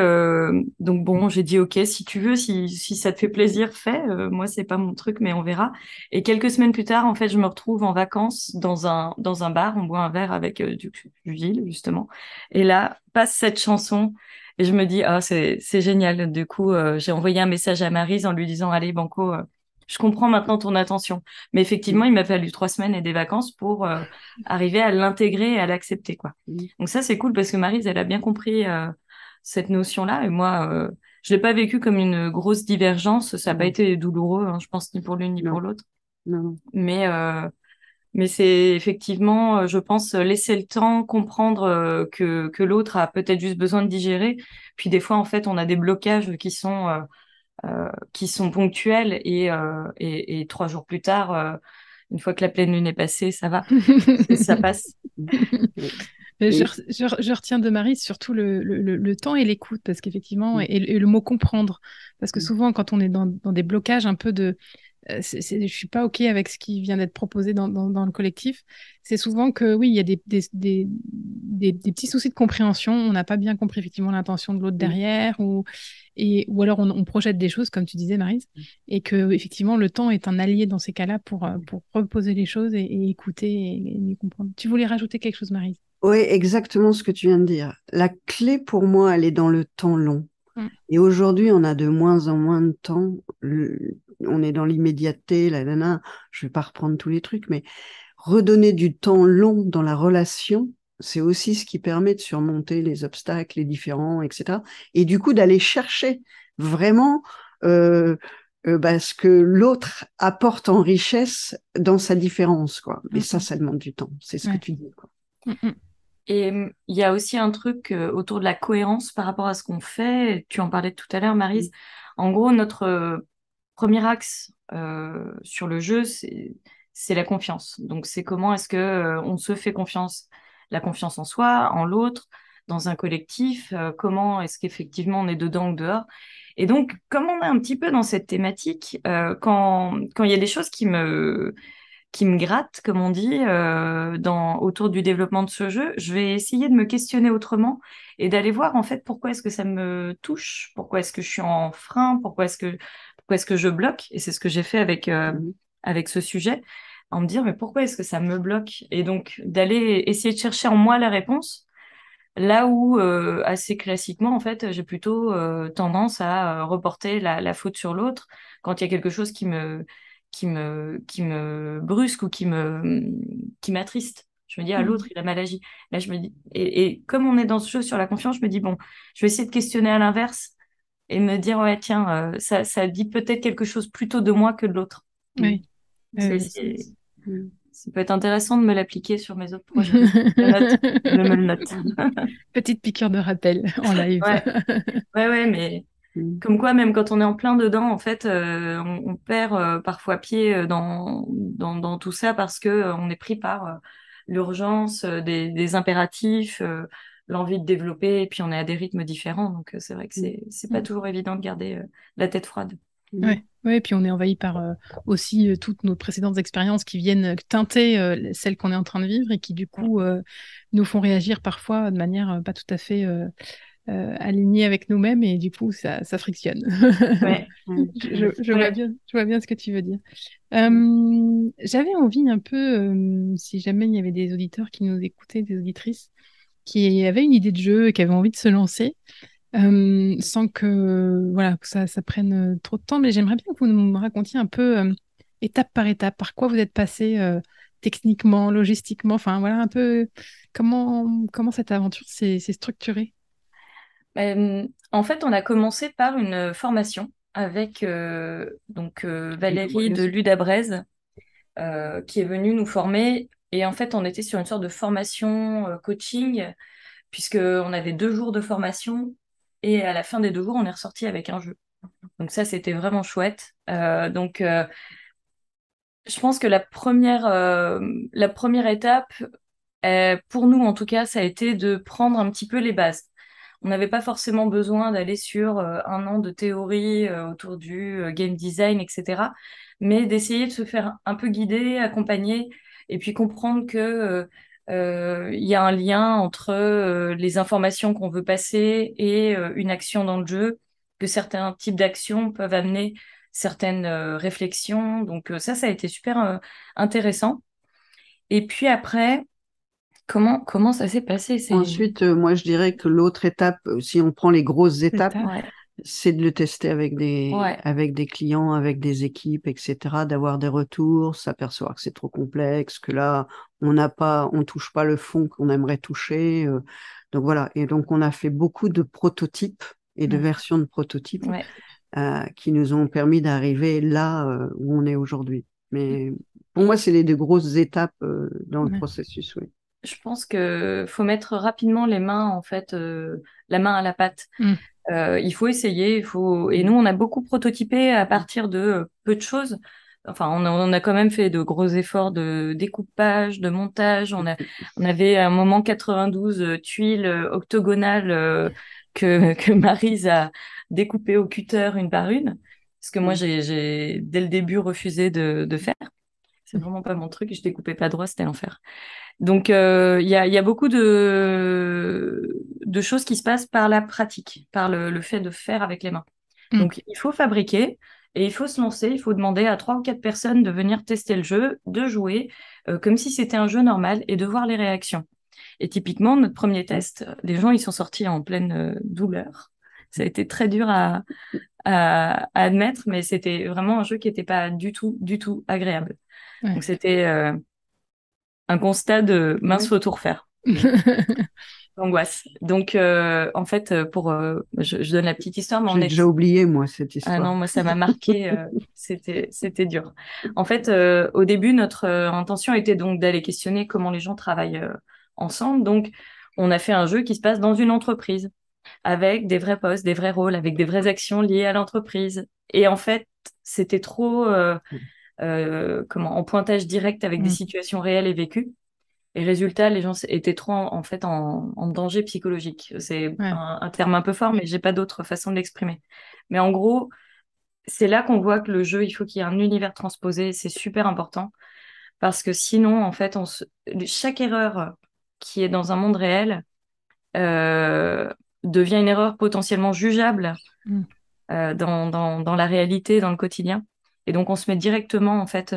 donc bon, j'ai dit ok, si tu veux, si ça te fait plaisir, fais. Moi c'est pas mon truc, mais on verra. Et quelques semaines plus tard, en fait, je me retrouve en vacances dans un bar, on boit un verre avec du Gilles justement. Et là passe cette chanson. Et je me dis, ah, c'est génial. Du coup, j'ai envoyé un message à Maryse en lui disant, allez, Banco, je comprends maintenant ton attention. Mais effectivement, il m'a fallu 3 semaines et des vacances pour arriver à l'intégrer et à l'accepter, quoi. Donc ça, c'est cool parce que Maryse, elle a bien compris cette notion-là. Et moi, je l'ai pas vécu comme une grosse divergence. Ça n'a pas Non, été douloureux, hein, je pense, ni pour l'une ni pour non, l'autre. non, non. Mais, euh, mais c'est effectivement, je pense, laisser le temps, comprendre que l'autre a peut-être juste besoin de digérer. Puis des fois, en fait, on a des blocages qui sont ponctuels et 3 jours plus tard, une fois que la pleine lune est passée, ça va, ça passe. Et, Je, et- je retiens de Marie surtout le temps et l'écoute, parce qu'effectivement, mm, et le mot comprendre, parce que mm, souvent, quand on est dans des blocages un peu de je suis pas OK avec ce qui vient d'être proposé dans le collectif, c'est souvent que oui, il y a des petits soucis de compréhension, on n'a pas bien compris effectivement l'intention de l'autre mm, derrière, ou alors on projette des choses, comme tu disais, Maryse, et que effectivement le temps est un allié dans ces cas-là pour reposer les choses et écouter et mieux comprendre. Tu voulais rajouter quelque chose, Maryse? Oui, exactement ce que tu viens de dire. La clé pour moi, elle est dans le temps long. Mm. Et aujourd'hui, on a de moins en moins de temps. On est dans l'immédiateté, la nana. Je vais pas reprendre tous les trucs, mais redonner du temps long dans la relation, c'est aussi ce qui permet de surmonter les obstacles, les différends, etc. Et du coup, d'aller chercher vraiment ce que l'autre apporte en richesse dans sa différence, quoi. Mais Mm, ça, mm. ça demande du temps. C'est ce que Ouais. tu dis, quoi. Mm, mm. Et il y a aussi un truc autour de la cohérence par rapport à ce qu'on fait. Tu en parlais tout à l'heure, Maryse. En gros, notre premier axe sur le jeu, c'est la confiance. Donc, c'est comment est-ce que on se fait confiance, la confiance en soi, en l'autre, dans un collectif. Comment est-ce qu'effectivement on est dedans ou dehors. Et donc, comme on est un petit peu dans cette thématique, quand il y a des choses qui me gratte, comme on dit, autour du développement de ce jeu, je vais essayer de me questionner autrement et d'aller voir en fait pourquoi est-ce que ça me touche, pourquoi est-ce que je suis en frein, pourquoi est-ce que je bloque. Et c'est ce que j'ai fait Mhm. avec ce sujet, en me dire mais pourquoi est-ce que ça me bloque? Et donc d'aller essayer de chercher en moi la réponse Là où assez classiquement, en fait, j'ai plutôt tendance à reporter la faute sur l'autre quand il y a quelque chose qui me brusque ou qui m'attriste. Je me dis, ah, l'autre, il a mal agi. Là, je me dis, et comme on est dans ce jeu sur la confiance, je me dis, bon, je vais essayer de questionner à l'inverse et me dire, ouais, tiens, ça dit peut-être quelque chose plutôt de moi que de l'autre. Oui. C'est, Oui. c'est- Ça peut être intéressant de me l'appliquer sur mes autres projets. Je le note, je me le note. Petite piqûre de rappel en live. Ouais, ouais, mais comme quoi, même quand on est en plein dedans, en fait, on perd parfois pied dans tout ça parce que on est pris par l'urgence des impératifs, l'envie de développer, et puis on est à des rythmes différents. Donc c'est vrai que c'est pas toujours évident de garder la tête froide. Ouais. Ouais, et puis on est envahi par aussi toutes nos précédentes expériences qui viennent teinter celles qu'on est en train de vivre et qui du coup nous font réagir parfois de manière pas tout à fait alignée avec nous-mêmes et du coup ça frictionne. Ouais. Je vois bien ce que tu veux dire. J'avais envie un peu, si jamais il y avait des auditeurs qui nous écoutaient, des auditrices, qui avaient une idée de jeu et qui avaient envie de se lancer, sans que, voilà, que ça prenne trop de temps, mais j'aimerais bien que vous nous racontiez un peu, étape par étape, par quoi vous êtes passé techniquement, logistiquement, enfin voilà un peu comment cette aventure s'est structurée. En fait, on a commencé par une formation avec Valérie de Ludabrez qui est venue nous former. Et en fait, on était sur une sorte de formation coaching, puisqu'on avait 2 jours de formation. Et à la fin des 2 jours, on est ressorti avec un jeu. Donc ça, c'était vraiment chouette. Je pense que la première étape, pour nous en tout cas, ça a été de prendre un petit peu les bases. On n'avait pas forcément besoin d'aller sur un an de théorie autour du game design, etc. Mais d'essayer de se faire un peu guider, accompagner, et puis comprendre que il y a un lien entre les informations qu'on veut passer et une action dans le jeu, que certains types d'actions peuvent amener certaines réflexions. Donc ça a été super intéressant. Et puis après, comment ça s'est passé? Ensuite, moi, je dirais que l'autre étape, si on prend les grosses étapes, Ouais, c'est de le tester ouais, avec des clients, avec des équipes, etc., d'avoir des retours, s'apercevoir que c'est trop complexe, que là, on touche pas le fond qu'on aimerait toucher. Donc voilà. Et donc, on a fait beaucoup de prototypes et de versions de prototypes ouais. qui nous ont permis d'arriver là où on est aujourd'hui. Mais pour moi, c'est les deux grosses étapes dans le Ouais. processus, oui. Je pense que faut mettre rapidement les mains, en fait, la main à la pâte. Mm. Il faut essayer, et nous, on a beaucoup prototypé à partir de peu de choses. Enfin, on a quand même fait de gros efforts de découpage, de montage. On avait à un moment 92 tuiles octogonales que Maryse a découpées au cutter une par une. Parce que moi, j'ai dès le début refusé de faire. C'est vraiment pas mon truc. Je découpais pas droit, c'était l'enfer. Donc, il y a beaucoup de choses qui se passent par la pratique, par le fait de faire avec les mains. Mm. Donc, il faut fabriquer et il faut se lancer. Il faut demander à 3 ou 4 personnes de venir tester le jeu, de jouer comme si c'était un jeu normal et de voir les réactions. Et typiquement, notre premier test, les gens, ils sont sortis en pleine douleur. Ça a été très dur à admettre, mais c'était vraiment un jeu qui n'était pas du tout agréable. Ouais. Donc, c'était un constat de mince, faut tout refaire. Angoisse. Donc, en fait, je donne la petite histoire, mais on J'ai est. déjà oublié, moi, cette Ah histoire. non, moi, ça m'a marqué. C'était dur. En fait, au début, notre intention était donc d'aller questionner comment les gens travaillent ensemble. Donc, on a fait un jeu qui se passe dans une entreprise, avec des vrais postes, des vrais rôles, avec des vraies actions liées à l'entreprise. Et en fait, c'était trop, en pointage direct avec des Mm. situations réelles et vécues. Et résultat, les gens étaient trop en fait en danger psychologique. C'est Ouais. un terme un peu fort, mais j'ai pas d'autre façon de l'exprimer. Mais en gros, c'est là qu'on voit que le jeu, il faut qu'il y ait un univers transposé. C'est super important parce que sinon, en fait, chaque erreur qui est dans un monde réel euh, devient une erreur potentiellement jugeable Mm. dans la réalité, dans le quotidien. Et donc, on se met directement en fait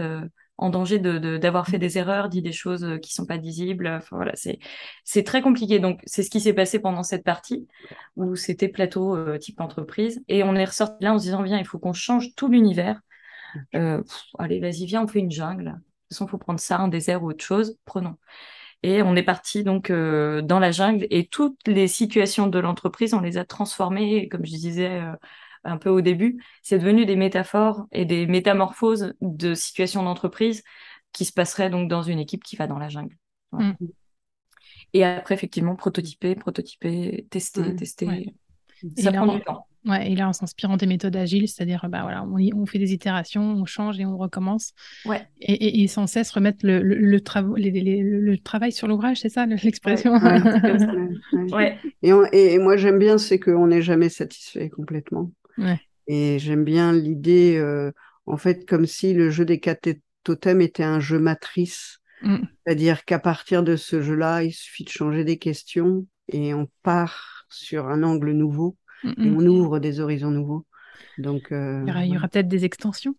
en danger d'avoir fait des erreurs, dit des choses qui sont pas dissibles. Enfin voilà, c'est très compliqué. Donc c'est ce qui s'est passé pendant cette partie où c'était plateau type entreprise et on est ressorti là en se disant viens, il faut qu'on change tout l'univers. Allez, vas-y, viens, on fait une jungle. De toute façon, il faut prendre ça, un désert ou autre chose. Prenons. Et on est parti donc dans la jungle et toutes les situations de l'entreprise, on les a transformées, et comme je disais un peu au début, c'est devenu des métaphores et des métamorphoses de situations d'entreprise qui se passeraient donc dans une équipe qui va dans la jungle. Voilà. Et après, effectivement, prototyper, tester, tester. Ouais. Ça prend du temps. Ouais, et là, en s'inspirant des méthodes agiles, c'est-à-dire, bah, voilà, on fait des itérations, on change et on recommence. Ouais. Et sans cesse remettre le travail sur l'ouvrage, c'est ça l'expression? Ouais. Et moi, j'aime bien, c'est qu'on n'est jamais satisfait complètement. Ouais. Et j'aime bien l'idée, en fait, comme si le jeu des quatre totems était un jeu matrice. C'est-à-dire qu'à partir de ce jeu-là, il suffit de changer des questions et on part sur un angle nouveau et on ouvre des horizons nouveaux. Donc, il y aura peut-être des extensions.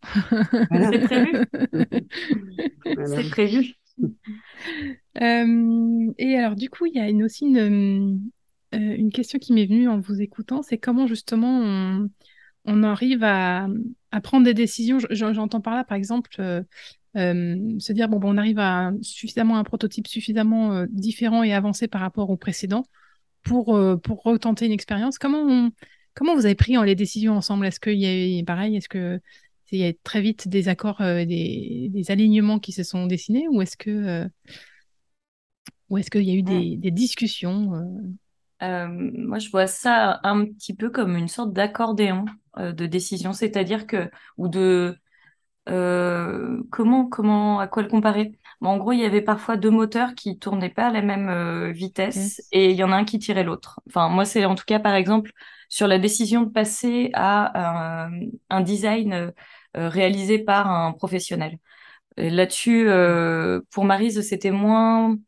voilà. C'est prévu. Voilà. C'est prévu. Et alors, du coup, il y a aussi une question qui m'est venue en vous écoutant, c'est comment justement on arrive à prendre des décisions. J'entends par là, par exemple, se dire, bon, on arrive à suffisamment un prototype suffisamment différent et avancé par rapport au précédent pour retenter une expérience. Comment vous avez pris les décisions ensemble? Est-ce qu'il y a, pareil, est-ce que il y a très vite des accords, des alignements qui se sont dessinés, ou est-ce qu'il y a eu des discussions Moi, je vois ça un petit peu comme une sorte d'accordéon de décision, c'est-à-dire que, ou de, à quoi le comparer? Bon, en gros, il y avait parfois deux moteurs qui tournaient pas à la même vitesse Yes. et il y en a un qui tirait l'autre. Enfin, moi, c'est en tout cas, par exemple, sur la décision de passer à un design réalisé par un professionnel. Et là-dessus, pour Maryse, c'était moins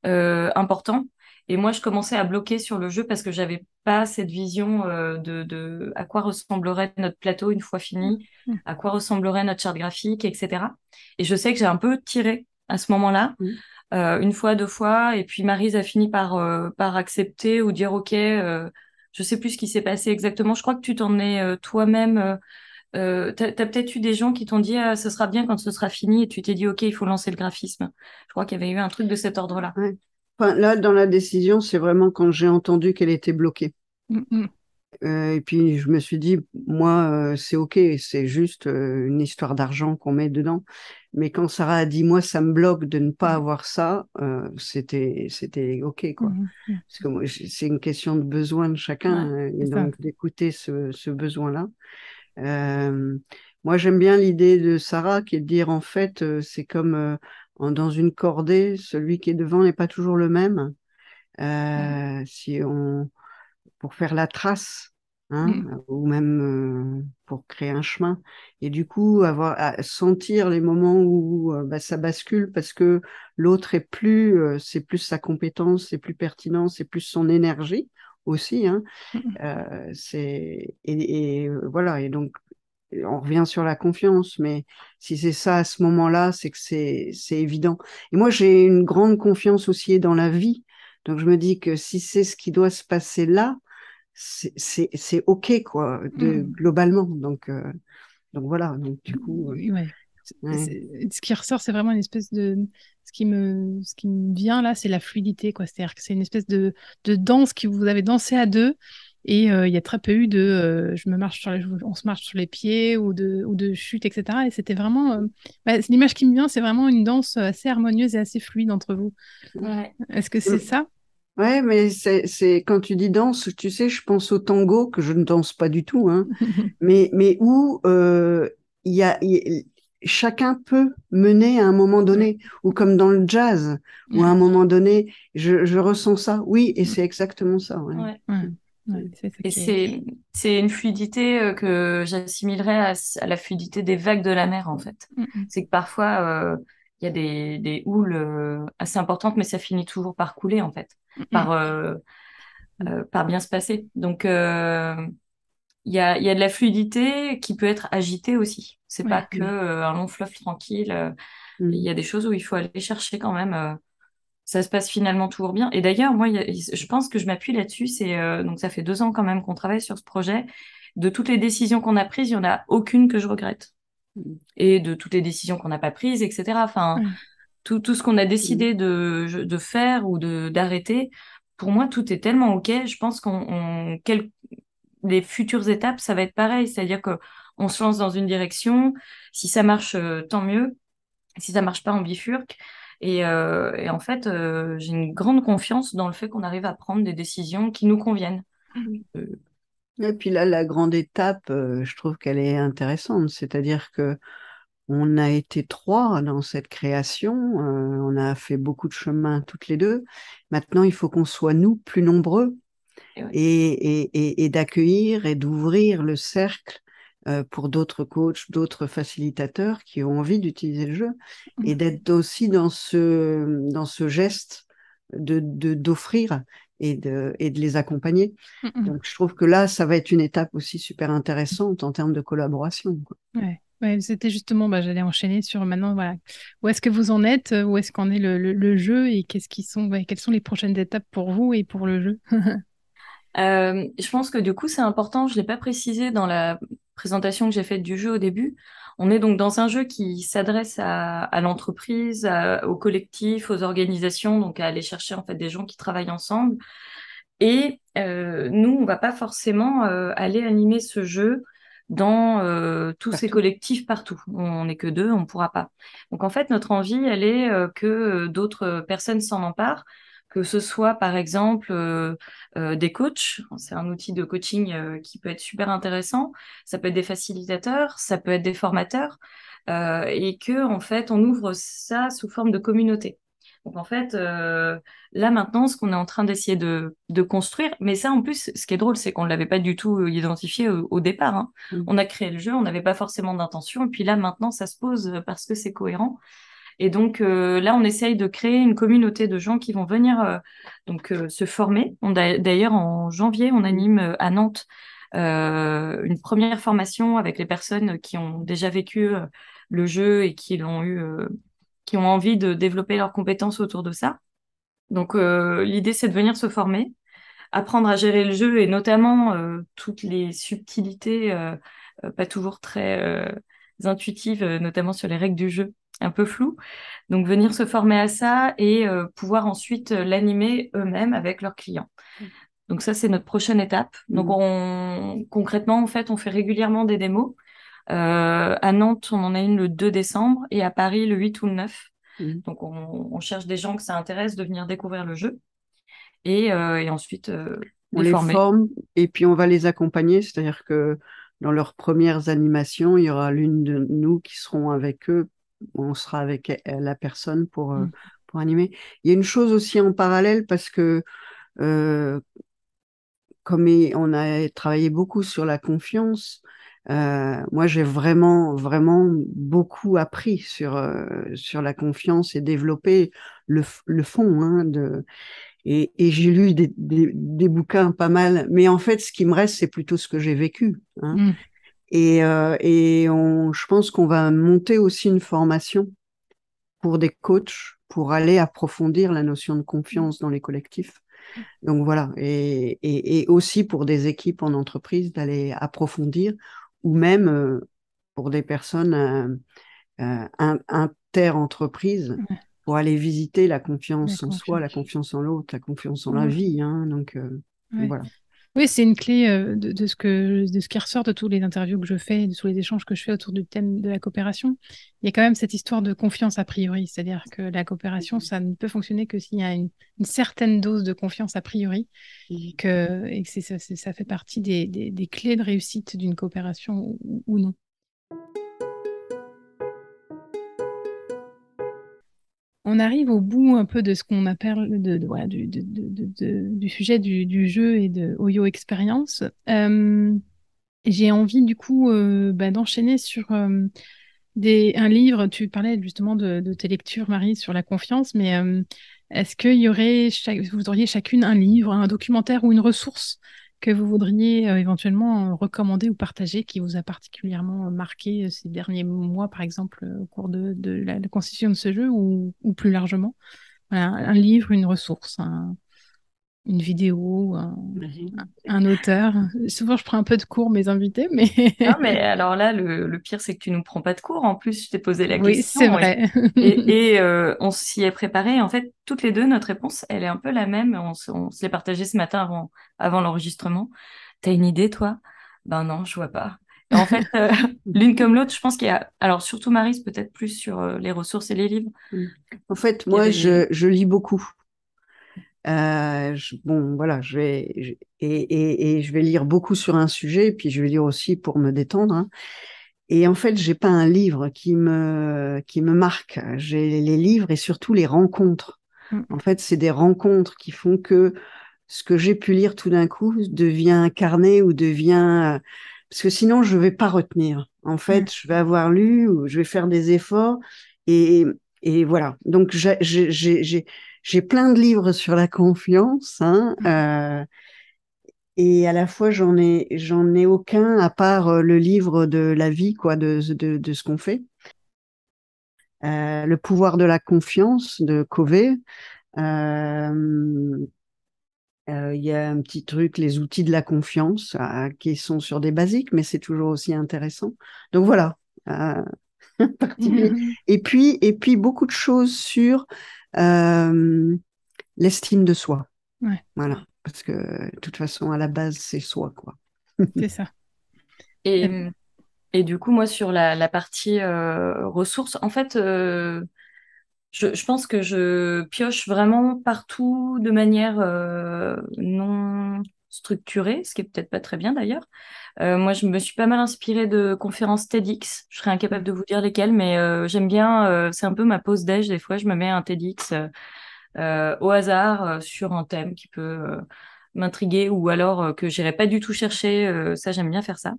important. Et moi, je commençais à bloquer sur le jeu parce que j'avais pas cette vision de à quoi ressemblerait notre plateau une fois fini, à quoi ressemblerait notre charte graphique, etc. Et je sais que j'ai un peu tiré à ce moment-là, une fois, deux fois, et puis Maryse a fini par accepter ou dire OK. Je sais plus ce qui s'est passé exactement. Je crois que tu t'en es toi-même. T'as peut-être eu des gens qui t'ont dit ah, ce sera bien quand ce sera fini et tu t'es dit ok il faut lancer le graphisme. Je crois qu'il y avait eu un truc de cet ordre-là. Ouais. Enfin, là, dans la décision, c'est vraiment quand j'ai entendu qu'elle était bloquée. Et puis, je me suis dit, moi, c'est OK, c'est juste une histoire d'argent qu'on met dedans. Mais quand Sarah a dit, moi, ça me bloque de ne pas avoir ça, c'était OK, quoi. Parce que moi, c'est une question de besoin de chacun, et donc d'écouter ce besoin-là. Moi, j'aime bien l'idée de Sarah qui est de dire, en fait, c'est comme dans une cordée, celui qui est devant n'est pas toujours le même. Si on pour faire la trace, hein, ou même pour créer un chemin. Et du coup, à sentir les moments où bah, ça bascule parce que l'autre est plus, c'est plus sa compétence, c'est plus pertinent, c'est plus son énergie aussi. Hein. Voilà. Et donc, on revient sur la confiance, mais si c'est ça à ce moment-là, c'est que c'est évident. Et moi, j'ai une grande confiance aussi dans la vie. Donc, je me dis que si c'est ce qui doit se passer là, c'est OK, quoi, globalement. Donc voilà. Donc, du coup, ouais. Ce qui ressort, c'est vraiment une espèce de... Ce qui me vient là, c'est la fluidité, quoi. C'est-à-dire que c'est une espèce de danse que vous avez dansé à deux. Et il y a très peu eu de on se marche sur les pieds ou de chute, etc. Et c'était vraiment... c'est l'image qui me vient, c'est vraiment une danse assez harmonieuse et assez fluide entre vous. Ouais. Est-ce que c'est ça? Ouais, mais c'est quand tu dis danse, tu sais, je pense au tango que je ne danse pas du tout, hein, mais où chacun peut mener à un moment donné, ou comme dans le jazz, où à un moment donné, je ressens ça. Oui, et c'est exactement ça. Ouais. Et c'est une fluidité que j'assimilerais à la fluidité des vagues de la mer, en fait. C'est que parfois, il y a des houles assez importantes, mais ça finit toujours par couler, en fait, par bien se passer. Donc, il y a de la fluidité qui peut être agitée aussi. C'est pas que un long fleuve tranquille. Il y a des choses où il faut aller chercher quand même. Ça se passe finalement toujours bien. Et d'ailleurs, moi, je pense que je m'appuie là-dessus. Donc ça fait 2 ans quand même qu'on travaille sur ce projet. De toutes les décisions qu'on a prises, il y en a aucune que je regrette. Et de toutes les décisions qu'on n'a pas prises, etc. Enfin, Ouais. tout ce qu'on a décidé de faire ou d'arrêter, pour moi, tout est tellement OK. Je pense les futures étapes, ça va être pareil. C'est-à-dire que on se lance dans une direction. Si ça marche, tant mieux. Si ça marche pas, on bifurque. Et en fait, j'ai une grande confiance dans le fait qu'on arrive à prendre des décisions qui nous conviennent. Euh, Et puis là, la grande étape, je trouve qu'elle est intéressante, c'est-à-dire que on a été trois dans cette création, on a fait beaucoup de chemin toutes les deux. Maintenant, il faut qu'on soit nous plus nombreux et ouais. et d'accueillir et d'ouvrir le cercle pour d'autres coachs, d'autres facilitateurs qui ont envie d'utiliser le jeu et d'être aussi dans ce geste d'offrir et de les accompagner. Donc, je trouve que là, ça va être une étape aussi super intéressante en termes de collaboration, quoi. Ouais. Ouais, c'était justement, j'allais enchaîner sur maintenant, voilà, où est-ce que vous en êtes, où est-ce qu'en est le jeu et quelles sont les prochaines étapes pour vous et pour le jeu? Je pense que du coup, c'est important, je l'ai pas précisé dans la présentation que j'ai faite du jeu au début. On est donc dans un jeu qui s'adresse à l'entreprise, au collectif, aux organisations, donc à aller chercher en fait des gens qui travaillent ensemble. Et nous, on va pas forcément aller animer ce jeu dans tous ces Partout. collectifs partout. On n'est que deux, on pourra pas. Donc en fait, notre envie, elle est que d'autres personnes s'en emparent, que ce soit par exemple des coachs. C'est un outil de coaching qui peut être super intéressant. Ça peut être des facilitateurs, ça peut être des formateurs, et que en fait, on ouvre ça sous forme de communauté. Donc en fait, là maintenant, ce qu'on est en train d'essayer de construire, mais ça en plus, ce qui est drôle, c'est qu'on ne l'avait pas du tout identifié au départ, hein. Mm. On a créé le jeu, on n'avait pas forcément d'intention, et puis là maintenant, ça se pose parce que c'est cohérent. Et donc là, on essaye de créer une communauté de gens qui vont venir se former. D'ailleurs, en janvier, on anime à Nantes une première formation avec les personnes qui ont déjà vécu le jeu et qui ont envie de développer leurs compétences autour de ça. Donc l'idée, c'est de venir se former, apprendre à gérer le jeu et notamment toutes les subtilités, pas toujours très intuitives, notamment sur les règles du jeu, un peu floues. Donc venir se former à ça et pouvoir ensuite l'animer eux-mêmes avec leurs clients. Donc ça, c'est notre prochaine étape. Donc Mm. concrètement, en fait, on fait régulièrement des démos. À Nantes, on en a une le 2 décembre et à Paris le 8 ou le 9. Mm. Donc on cherche des gens que ça intéresse de venir découvrir le jeu et ensuite On les les former. forme et puis on va les accompagner, c'est-à-dire que dans leurs premières animations, il y aura l'une de nous qui seront avec eux, on sera avec la personne Mm. pour animer. Il y a une chose aussi en parallèle parce que euh, on a travaillé beaucoup sur la confiance, moi j'ai vraiment beaucoup appris sur la confiance et développé le fond, hein, et j'ai lu des bouquins pas mal, mais en fait, ce qui me reste, c'est plutôt ce que j'ai vécu, hein. Mm. Je pense qu'on va monter aussi une formation pour des coachs pour aller approfondir la notion de confiance dans les collectifs. Donc voilà, et aussi pour des équipes en entreprise d'aller approfondir, ou même pour des personnes inter-entreprises Ouais, pour aller visiter la la confiance en soi, la confiance. confiance en l'autre, la confiance en la Mm. vie, hein. Donc Ouais. voilà. Oui, c'est une clé de ce qui ressort de toutes les interviews que je fais, de tous les échanges que je fais autour du thème de la coopération. Il y a quand même cette histoire de confiance a priori, c'est-à-dire que la coopération, ça ne peut fonctionner que s'il y a une certaine dose de confiance a priori, et que ça fait partie des clés de réussite d'une coopération ou non. On arrive au bout un peu de ce qu'on appelle voilà, du sujet du jeu et de Oyo Experience. J'ai envie du coup d'enchaîner sur un livre. Tu parlais justement de tes lectures, Marie, sur la confiance, mais est-ce qu'il y aurait, vous auriez chacune un livre, un documentaire ou une ressource que vous voudriez éventuellement recommander ou partager qui vous a particulièrement marqué ces derniers mois, par exemple, au cours de la constitution de ce jeu ou plus largement? Voilà, un livre, une ressource, une vidéo, un auteur. Souvent, je prends un peu de cours, mes invités, mais Non, mais alors là, le pire, c'est que tu nous prends pas de cours. En plus, je t'ai posé la oui, c'est question vrai. on s'y est préparé. En fait, toutes les deux, notre réponse, elle est un peu la même. On se l'est partagée ce matin avant l'enregistrement. T'as une idée, toi? Ben non, je vois pas. Et en fait, l'une comme l'autre, je pense qu'il y a. Alors, surtout Maryse, peut-être plus sur les ressources et les livres. En fait, Il y moi, avait. je lis beaucoup. Bon, voilà, et je vais lire beaucoup sur un sujet, puis je vais lire aussi pour me détendre, hein. Et en fait, j'ai pas un livre qui me marque. J'ai les livres et surtout les rencontres. En fait, c'est des rencontres qui font que ce que j'ai pu lire tout d'un coup devient incarné ou devient, parce que sinon je vais pas retenir. En fait, je vais avoir lu ou je vais faire des efforts et, et voilà. Donc j'ai plein de livres sur la confiance, hein, et à la fois j'en ai aucun à part le livre de la vie, quoi, de ce qu'on fait. Le pouvoir de la confiance de Covey. Euh, il y a un petit truc, les outils de la confiance, qui sont sur des basiques, mais c'est toujours aussi intéressant. Donc voilà, particulier. Et puis beaucoup de choses sur euh, l'estime de soi. Ouais, Voilà, parce que de toute façon, à la base, c'est soi, quoi. c'est ça. Et, et du coup, moi, sur la partie ressources, en fait, je pense que je pioche vraiment partout de manière non structurée, ce qui est peut-être pas très bien d'ailleurs. Moi, je me suis pas mal inspirée de conférences TEDx. Je serais incapable de vous dire lesquelles, mais j'aime bien. C'est un peu ma pause déj. Des fois, je me mets un TEDx au hasard sur un thème qui peut m'intriguer ou alors que j'irai pas du tout chercher. Ça, j'aime bien faire ça.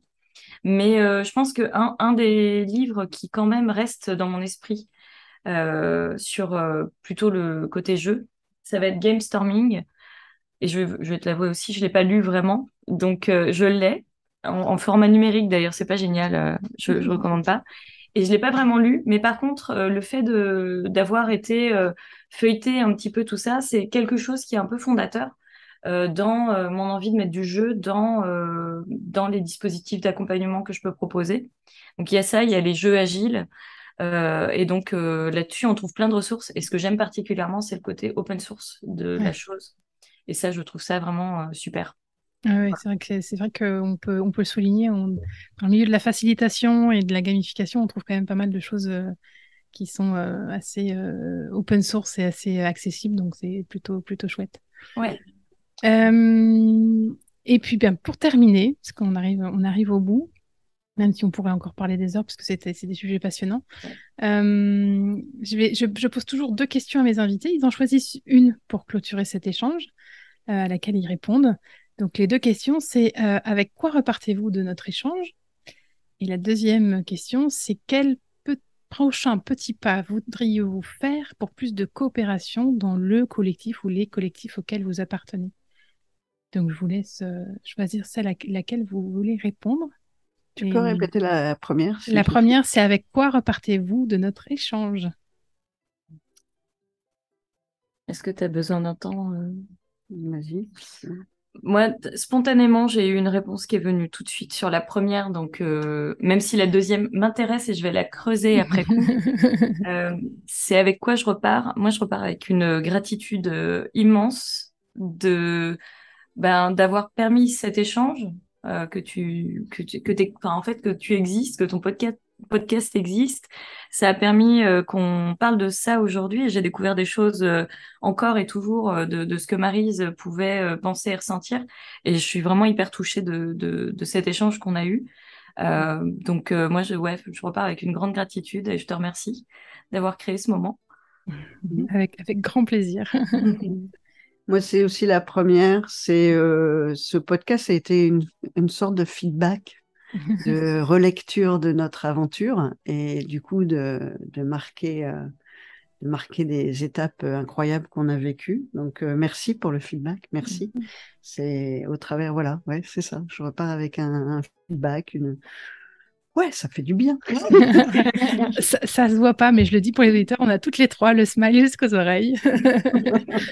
Mais je pense que un des livres qui quand même reste dans mon esprit sur plutôt le côté jeu, ça va être Game Storming. Et je vais te l'avouer aussi, je l'ai pas lu vraiment. Donc, je l'ai en format numérique d'ailleurs, c'est pas génial, je recommande pas. Et je l'ai pas vraiment lu, mais par contre, le fait d'avoir été feuilleté un petit peu tout ça, c'est quelque chose qui est un peu fondateur dans mon envie de mettre du jeu dans les dispositifs d'accompagnement que je peux proposer. Donc, il y a ça, il y a les jeux agiles. Et donc là-dessus, on trouve plein de ressources. Et ce que j'aime particulièrement, c'est le côté open source de la Ouais. chose. Et ça, je trouve ça vraiment super. Ah ouais, c'est vrai qu'on peut le souligner. Dans le milieu de la facilitation et de la gamification, on trouve quand même pas mal de choses qui sont assez open source et assez accessibles. Donc c'est plutôt chouette. Ouais. Euh, et puis bien pour terminer, parce on arrive au bout, même si on pourrait encore parler des heures parce que c'est des sujets passionnants. Je pose toujours deux questions à mes invités. Ils en choisissent une pour clôturer cet échange, à laquelle ils répondent. Donc les deux questions, c'est avec quoi repartez-vous de notre échange? Et la deuxième question, c'est quel prochain petit pas voudriez-vous faire pour plus de coopération dans le collectif ou les collectifs auxquels vous appartenez? Donc je vous laisse choisir celle à laquelle vous voulez répondre. Tu Et peux répéter la première, s'il la te plaît? première, c'est avec quoi repartez-vous de notre échange? Est-ce que tu as besoin d'un temps Vas-y. Moi, spontanément, j'ai eu une réponse qui est venue tout de suite sur la première. Donc, même si la deuxième m'intéresse et je vais la creuser après coup, c'est avec quoi je repars? Moi, je repars avec une gratitude immense d'avoir permis cet échange, enfin, en fait, que tu existes, que ton podcast existe. Ça a permis qu'on parle de ça aujourd'hui et j'ai découvert des choses encore et toujours de ce que Maryse pouvait penser et ressentir. Et je suis vraiment hyper touchée de cet échange qu'on a eu. Donc, moi, je repars avec une grande gratitude et je te remercie d'avoir créé ce moment. Avec grand plaisir. Moi, c'est aussi la première. Ce podcast a été une sorte de feedback, de relecture de notre aventure et du coup de marquer marquer des étapes incroyables qu'on a vécues. Donc, merci pour le feedback. Merci. C'est au travers, voilà, ouais, c'est ça. Je repars avec un feedback, ouais, ça fait du bien. Ça se voit pas, mais je le dis pour les auditeurs, on a toutes les trois le smile jusqu'aux oreilles,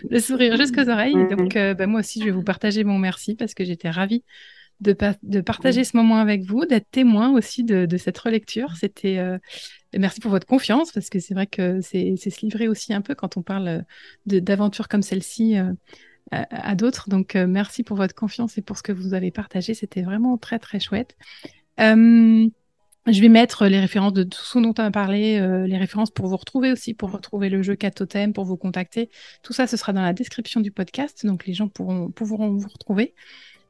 le sourire jusqu'aux oreilles. Et donc, moi aussi, je vais vous partager mon merci parce que j'étais ravie de partager ce moment avec vous, d'être témoin aussi de cette relecture. Merci pour votre confiance parce que c'est vrai que c'est se livrer aussi un peu quand on parle d'aventures comme celle-ci à d'autres. Donc, merci pour votre confiance et pour ce que vous avez partagé. C'était vraiment très, très chouette. Je vais mettre les références de tout ce dont on a parlé, les références pour vous retrouver aussi, pour retrouver le jeu 4 totems, pour vous contacter. Tout ça, ce sera dans la description du podcast, donc les gens pourront vous retrouver.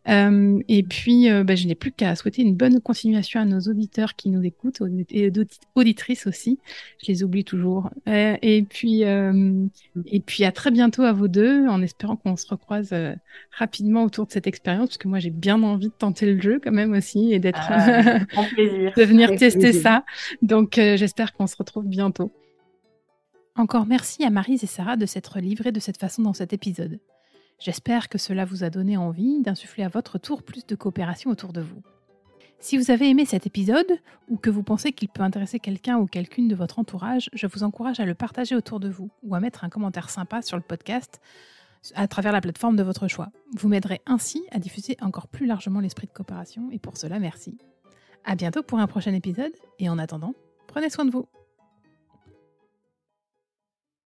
Et puis, je n'ai plus qu'à souhaiter une bonne continuation à nos auditeurs qui nous écoutent et auditrices aussi. Je les oublie toujours. Et puis à très bientôt à vous deux, en espérant qu'on se recroise rapidement autour de cette expérience, parce que moi j'ai bien envie de tenter le jeu quand même aussi et d'être grand plaisir. de venir Avec tester plaisir. ça. Donc j'espère qu'on se retrouve bientôt. Encore merci à Maryse et Sarah de s'être livrées de cette façon dans cet épisode. J'espère que cela vous a donné envie d'insuffler à votre tour plus de coopération autour de vous. Si vous avez aimé cet épisode ou que vous pensez qu'il peut intéresser quelqu'un ou quelqu'une de votre entourage, je vous encourage à le partager autour de vous ou à mettre un commentaire sympa sur le podcast à travers la plateforme de votre choix. Vous m'aiderez ainsi à diffuser encore plus largement l'esprit de coopération et pour cela, merci. À bientôt pour un prochain épisode et en attendant, prenez soin de vous.